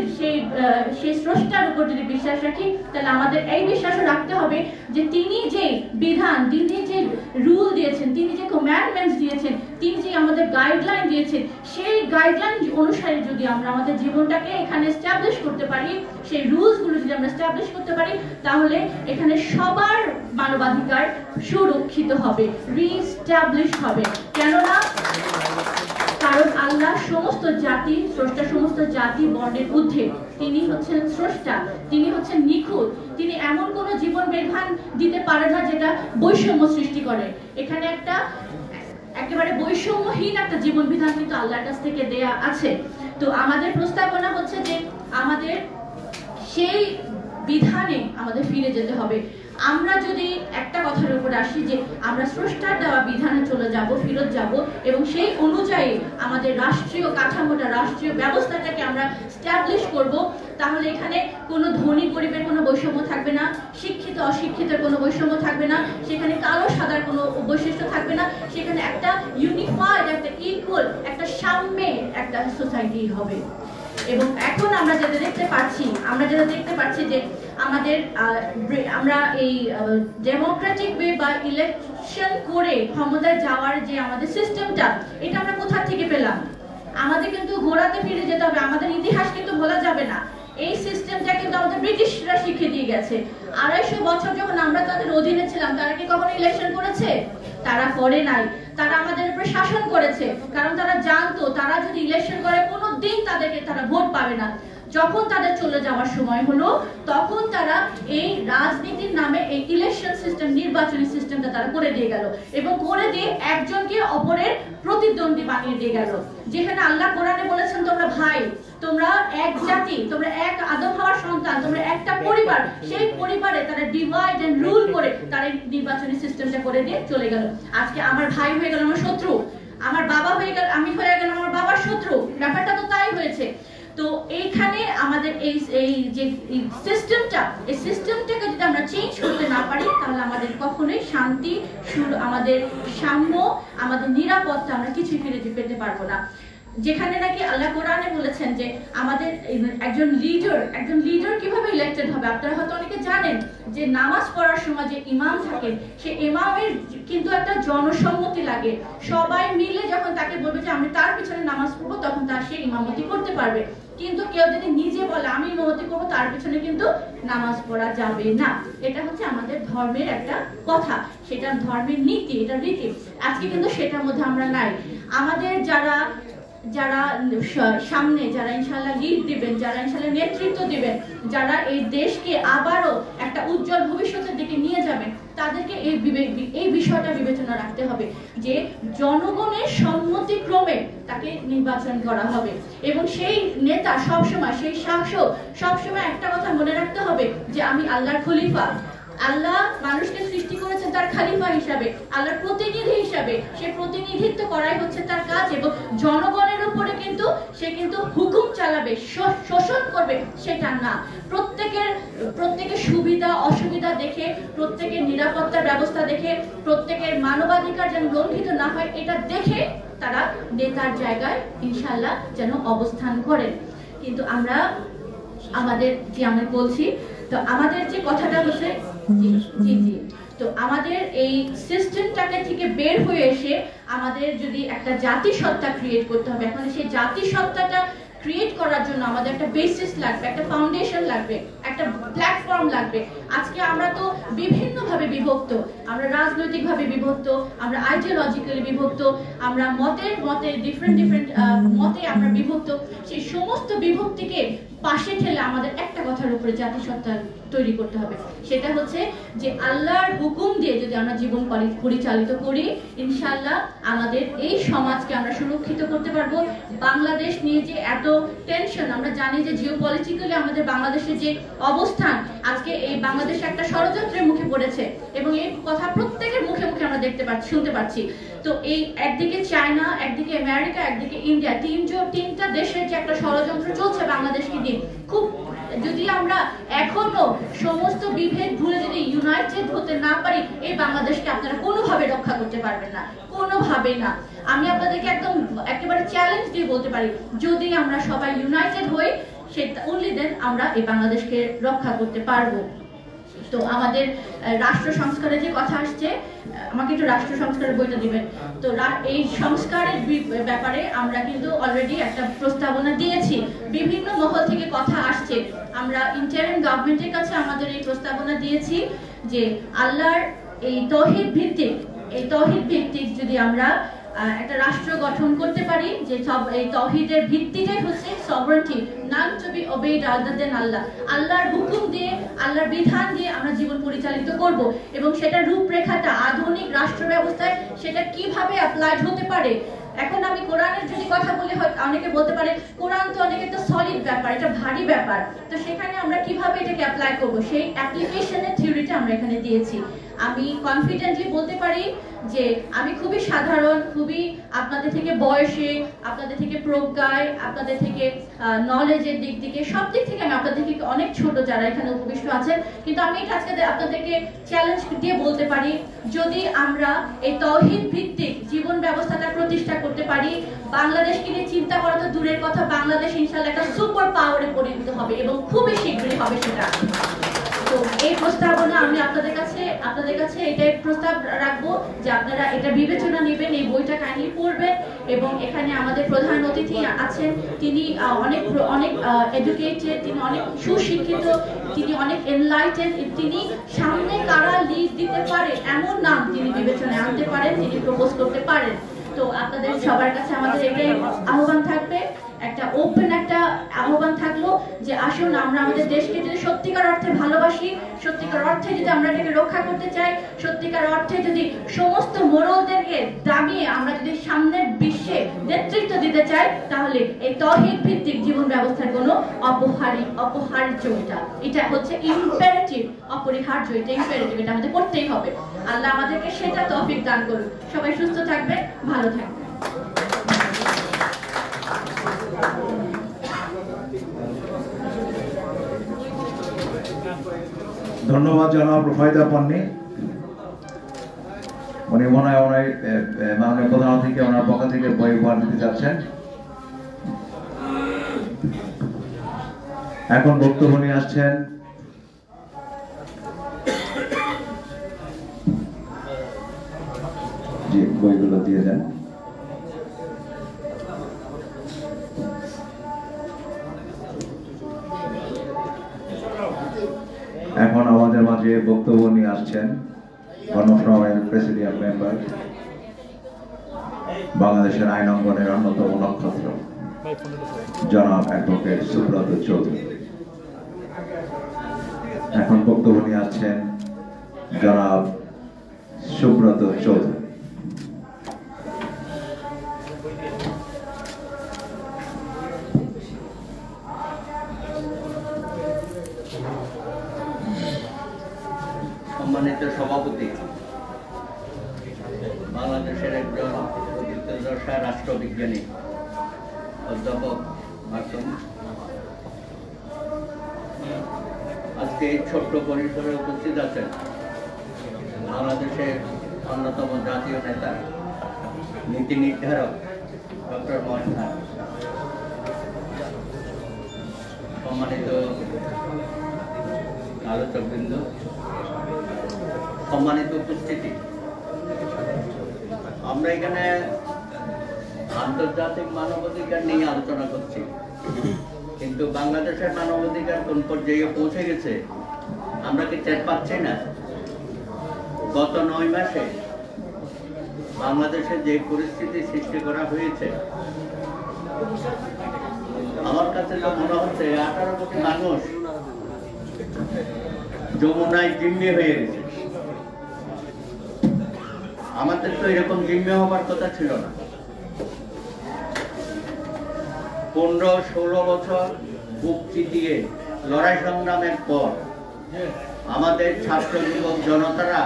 সেই স্রষ্টার উপর যদি বিশ্বাস রাখি, তাহলে আমাদের এই বিশ্বাসও রাখতে হবে যে তিনি যে বিধান, তিনি যে রুল দিয়েছেন, তিনি যে কমান্ডমেন্টস দিয়েছেন, তিনি যে আমাদের গাইডলাইন দিয়েছেন, সেই গাইডলাইন অনুসারে যদি আমরা আমাদের জীবনটাকে এখানে এস্টাবলিশ করতে পারি, সেই রুলসগুলো যদি আমরা এস্টাবলিশ করতে পারি, তাহলে এখানে সবার মানবাধিকার সুরক্ষিত হবে, রিস্টাবলিশ হবে। কেননা কারণ আল্লাহ সমস্ত জাতি স্রষ্টা, সমস্ত জাতি বর্ণের ঊর্ধ্বে, তিনি হচ্ছেন স্রষ্টা, তিনি হচ্ছেন নিখুঁত, তিনি এমন কোন জীবন বিধান দিতে পারে না যেটা বৈষম্য সৃষ্টি করে। এখানে একেবারে বৈষম্যহীন একটা জীবন বিধান কিন্তু আল্লাহর কাছ থেকে দেয়া আছে। তো আমাদের প্রস্তাবনা হচ্ছে যে আমাদের সেই বিধানে আমাদের ফিরে যেতে হবে। আমরা যদি একটা কথার উপর আসি যে আমরা স্রষ্টার দেওয়া বিধানে ফিরত যাব এবং সেই অনুযায়ী আমাদের রাষ্ট্রীয় কাঠামোটা, রাষ্ট্রীয় ব্যবস্থাটাকে আমরা স্ট্যাবলিশ করব, তাহলে এখানে কোনো ধনী গরিবের কোনো বৈষম্য থাকবে না, শিক্ষিত অশিক্ষিতের কোনো বৈষম্য থাকবে না, সেখানে কালো সাদার কোনো বৈশিষ্ট্য থাকবে না, সেখানে একটা ইউনিফাইড, একটা ইকুয়াল, একটা সাম্যের একটা সোসাইটি হবে। এবং এখন আমরা যেটা দেখতে পাচ্ছি যে আমরা এই ডেমোক্রেটিক ওয়ে বা ইলেকশন করে ক্ষমতায় যাওয়ার যে আমাদের সিস্টেমটা, এটা আমরা কোথা থেকে পেলাম? আমাদের কিন্তু গোড়াতে ফিরে যেতে হবে, আমাদের ইতিহাস কিন্তু ভোলা যাবে না। এই সিস্টেমটা কিন্তু আমাদের ব্রিটিশরা শিখিয়ে দিয়ে গেছে। 250 বছর যখন আমরা তাদের অধীনে ছিলাম, তারা কি কখনো ইলেকশন করেছে? তারা করে নাই। তারা আমাদের উপর শাসন করেছে, কারণ তারা জানতো তারা যদি ইলেকশন করে কোনোদিন তারা ভোট পাবে না। যখন তাদের চলে যাওয়ার সময় হলো, তখন তারা এই রাজনীতির নামে এই ইলেকশন সিস্টেম, নির্বাচনী সিস্টেমটা তারা করে দিয়ে গেল এবং করে দিয়ে একজনকে অপরের প্রতিদ্বন্দ্বী বানিয়ে দিয়ে গেল। যেখানে আল্লাহ কোরআনে বলেছেন তোমরা ভাই, তোমরা এক জাতি, তোমরা এক আদম হওয়ার সন্তান, তোমরা একটা পরিবার, সেই পরিবারে তারা ডিভাইড এন্ড রুল করে তারা নির্বাচনী সিস্টেমটা করে দিয়ে চলে গেল। আজকে আমার ভাই হয়ে গেল আমার শত্রু, আমার বাবা হয়ে গেল, আমি হয়ে গেলাম আমার বাবার শত্রু। ব্যাপারটা তো তাই হয়েছে। তো এইখানে আমাদের এই যে সিস্টেমটাকে যদি আমরা চেঞ্জ করতে না পারি, তাহলে আমাদের কখনোই শান্তি, আমাদের সাম্য, আমাদের নিরাপত্তা আমরা কিছুই ফিরে পেতে পারবো না। যেখানে নাকি আল্লাহ কোরআনে বলেছেন যে আমাদের একজন লিডার কিভাবে ইলেক্টেড হবে। আপনারা হয়তো অনেকে জানেন যে নামাজ পড়ার সময় যে ইমাম থাকেন, সে ইমামের কিন্তু একটা জনসম্মতি লাগে। সবাই মিলে যখন তাকে বলবে যে আমি তার পিছনে নামাজ পড়বো, তখন তার সে ইমামতি করতে পারবে। কিন্তু কেউ যদি নিজে বলে আমি ইমামতি করবো, তার পিছনে কিন্তু নামাজ পড়া যাবে না। এটা হচ্ছে আমাদের ধর্মের একটা কথা, সেটা ধর্মের নীতি, এটা রীতি। আজকে কিন্তু সেটার মধ্যে আমরা নাই। আমাদের যারা সামনে, যারা ইনশাআল্লাহ লিড দিবেন, যারা ইনশাআল্লাহ নেতৃত্ব দিবেন, যারা এই দেশকে আবারও একটা উজ্জ্বল ভবিষ্যতের দিকে নিয়ে যাবেন, তাদেরকে এই বিষয়টা বিবেচনা রাখতে হবে যে জনগণের সম্মতিক্রমে তাকে নির্বাচন করা হবে এবং সেই নেতা সবসময়, সেই শাসক সবসময় একটা কথা মনে রাখতে হবে যে আমি আল্লাহর খলিফা। আল্লাহ মানুষকে সৃষ্টি করেছেন তার খলিফা হিসাবে, আল্লাহর প্রতিনিধি হিসাবে। সে প্রতিনিধিত্ব করাই হচ্ছে তার কাজ এবং জনগণের উপরে কিন্তু সে হুকুম চালাবে, শোষণ করবে সেটা না। প্রত্যেকের সুবিধা অসুবিধা দেখে, প্রত্যেকের নিরাপত্তার ব্যবস্থা দেখে, প্রত্যেকের মানবাধিকার যেন লঙ্ঘিত না হয়, এটা দেখে তারা নেতার জায়গায় ইনশাআল্লাহ যেন অবস্থান করেন। কিন্তু আমরা বলছি, তো আমাদের যে কথাটা হচ্ছে তো আমাদের এই সিস্টেমটাকে থেকে বের হয়ে এসে আমাদের যদি একটা জাতিসত্তা ক্রিয়েট করতে হবে, এখন সেই জাতিসত্তাটা ক্রিয়েট করার জন্য আমাদের একটা বেসিস লাগবে, একটা ফাউন্ডেশন লাগবে, একটা প্ল্যাটফর্ম লাগবে। আজকে আমরা তো বিভিন্নভাবে বিভক্ত, আমরা রাজনৈতিকভাবে বিভক্ত, আমরা আইডিওলজিক্যালি বিভক্ত, আমরা মতে ডিফারেন্ট মতে আমরা বিভক্ত। সেই সমস্ত বিভক্তিকে পাশে ঠেলে আমাদের একটা কথার উপরে জাতিসত্তা তৈরি করতে হবে, সেটা হচ্ছে যে আল্লাহর হুকুম দিয়ে যদি আমরা জীবন পরিচালিত করি, ইনশাআল্লাহ আমাদের এই সমাজকে আমরা সুরক্ষিত করতে পারবো। বাংলাদেশ নিয়ে যে এত টেনশন, আমরা জানি যে জিওপলিটিক্যালি আমাদের বাংলাদেশের যে অবস্থান, আজকে এই বাংলাদেশ একটা ষড়যন্ত্রের মুখে পড়েছে এবং এই কথা প্রত্যেকের মুখে মুখে আমরা দেখতে পাচ্ছি, শুনতে পাচ্ছি। তো এই একদিকে চায়না, একদিকে আমেরিকা, একদিকে ইন্ডিয়া, তিনটা দেশের যে একটা ষড়যন্ত্র চলছে বাংলাদেশকে নিয়ে, খুব যদি আমরা এখনো সমস্ত বিভেদ ভুলে যদি ইউনাইটেড হতে না পারি, এই বাংলাদেশকে আপনারা কোনোভাবে রক্ষা করতে পারবেন না, কোনোভাবে না। আমি আপনাদেরকে একেবারে চ্যালেঞ্জ দিয়ে বলতে পারি, যদি আমরা সবাই ইউনাইটেড হই, সেটা অনলি দেন আমরা এই বাংলাদেশকে রক্ষা করতে পারবো। তো আমাদের রাষ্ট্র সংস্কারের যে কথা আসছে, আমাকে একটু রাষ্ট্র সংস্কারের বইটা দিবেন। তো এই সংস্কারের ব্যাপারে আমরা কিন্তু অলরেডি একটা প্রস্তাবনা দিয়েছি, বিভিন্ন মহল থেকে কথা আসছে। আমরা ইন্টারিম গভর্নমেন্টের কাছে আমাদের এই প্রস্তাবনা দিয়েছি যে আল্লাহর এই তৌহিদ ভিত্তিক যদি আমরা একটা রাষ্ট্র গঠন করতে পারি, যে সব এই তৌহিদের ভিত্তিটাই হচ্ছে sovereignty, none to be obeyed other than Allah. আল্লাহর হুকুম দিয়ে, আল্লাহর বিধান দিয়ে আমরা জীবন পরিচালিত করব, এবং সেটা রূপরেখাটা আধুনিক রাষ্ট্র ব্যবস্থায় সেটা কিভাবে অ্যাপ্লাইড হতে পারে। এখন আমি কোরআনের যদি কথা বলি, হয়তো অনেকে বলতে পারে কোরআন তো অনেক একটা সলিড ব্যাপার, এটা ভারী ব্যাপার, তো সেখানে আমরা কিভাবে এটাকে অ্যাপ্লাই করব, সেই অ্যাপ্লিকেশনের থিওরিটা আমরা এখানে দিয়েছি। আমি কনফিডেন্টলি বলতে পারি যে আমি খুবই সাধারণ, খুবই আপনাদের থেকে বয়সে, আপনাদের থেকে প্রজ্ঞায়, আপনাদের থেকে নলেজের দিক থেকে, সব দিক থেকে আমি আপনাদের থেকে অনেক ছোট যারা এখানে উপবিষ্ট আছেন, কিন্তু আমি এটা আজকে আপনাদেরকে চ্যালেঞ্জ দিয়ে বলতে পারি, যদি আমরা এই তৌহিদ ভিত্তিক জীবন ব্যবস্থাটা প্রতিষ্ঠা করতে পারি, বাংলাদেশকে নিয়ে চিন্তা করা তো দূরের কথা, বাংলাদেশ ইনশাআল্লাহ একটা সুপার পাওয়ারে পরিণত হবে এবং খুবই শীঘ্রই হবে সেটা। তো এই প্রস্তাবনা আমি আপনাদের কাছে এটাই প্রস্তাব রাখবো যে আপনারা এটা বিবেচনা নেবেন, এই বইটা কাইন্ডলি পড়বেন। এবং এখানে আমাদের প্রধান অতিথি আছেন, তিনি অনেক এডুকেটেড, তিনি অনেক সুশিক্ষিত, তিনি অনেক এনলাইটেড, তিনি সামনে কারা লিড দিতে পারে এমন নাম তিনি বিবেচনায় আনতে পারেন, তিনি প্রপোজ করতে পারেন। তো আপনাদের সবার কাছে আমাদের এটাই আহ্বান থাকবে, একটা ওপেন একটা আহ্বান থাকলো যে আসুন আমরা আমাদের দেশকে যদি সত্যিকার অর্থে ভালোবাসি, সত্যিকার অর্থে যদি আমরা এটাকে রক্ষা করতে চাই, সত্যিকার অর্থে যদি সমস্ত মোড়লদেরকে দাবিয়ে আমরা যদি সামনের বিশ্বে নেতৃত্ব দিতে চাই, তাহলে এই তৌহিদ ভিত্তিক জীবন ব্যবস্থার কোনো অপরিহার্য, এটা হচ্ছে ইম্পারেটিভ, অপরিহার্য, এটা ইম্পারেটিভ, এটা আমাদের করতেই হবে। আল্লাহ আমাদেরকে সেটা তৌফিক দান করুন। সবাই সুস্থ থাকবে, ভালো থাকবে। ধন্যবাদ জনাব রুফাইদা পন্নী। উনি মনে হয় মাননীয় প্রধান অতিথিকে ওনার পক্ষ থেকে বই উপহার দিতে যাচ্ছেন। এখন বক্তব্য নিয়ে আসছেন জি, বইগুলো দিয়ে দেন। এখন আমাদের মাঝে বক্তব্য নিয়ে আসছেন গণফোরামের প্রেসিডিয়াম মেম্বার, বাংলাদেশের আইন অঙ্গনের অন্যতম নক্ষত্র জনাব অ্যাডভোকেট সুব্রত চৌধুরী। এখন বক্তব্য নিয়ে আসছেন জনাব সুব্রত চৌধুরী। সম্মানিত সভাপতি, বাংলাদেশের একজন প্রকৃতদর্শা রাষ্ট্রবিজ্ঞানী অধ্যাপক মাসুম, আজকে এই ছোট্ট পরিসরে উপস্থিত আছেন বাংলাদেশের অন্যতম জাতীয় নেতা, নীতি নির্ধারক ডক্টর মঈন খান, সম্মানিত আলোচকবৃন্দ, সম্মানিত উপস্থিতি। আমরা এখানে আন্তর্জাতিক মানবাধিকার নিয়ে আলোচনা করছি, কিন্তু বাংলাদেশের মানবাধিকার কোন পর্যায়ে পৌঁছে গেছে আমরা কি টের পাচ্ছি না? গত 9 মাসে বাংলাদেশে যে পরিস্থিতি সৃষ্টি করা হয়েছে, আমার কাছে তো মনে হচ্ছে 18 কোটি মানুষ যমুনায় জিম্মি হয়ে গেছে। আমাদের তো এরকম জিম্মি হবার কথা ছিল না। 15-16 বছর বুক চিতিয়ে লড়াই সংগ্রামের পর আমাদের ছাত্র যুবক জনতারা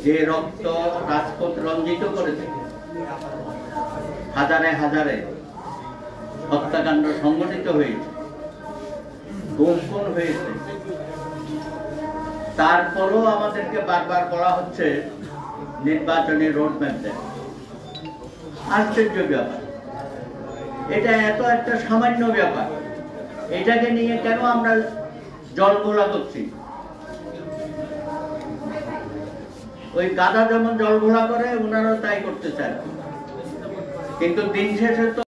যে রক্ত রাজপথ রঞ্জিত করেছে, হাজারে হাজারে হত্যাকাণ্ড সংঘটিত হয়েছে, গুম খুন হয়েছে, তারপরও আমাদেরকে বারবার বলা হচ্ছে নির্বাচনী রোডম্যাপ দেন। আশ্চর্য ব্যাপার, এটা এত একটা সামান্য ব্যাপার, এটাকে নিয়ে কেন আমরা জলঘোলা করছি? ওই গাধা যেমন জলঘোলা করে, ওনারাও তাই করতে চায়, কিন্তু দিন শেষে তো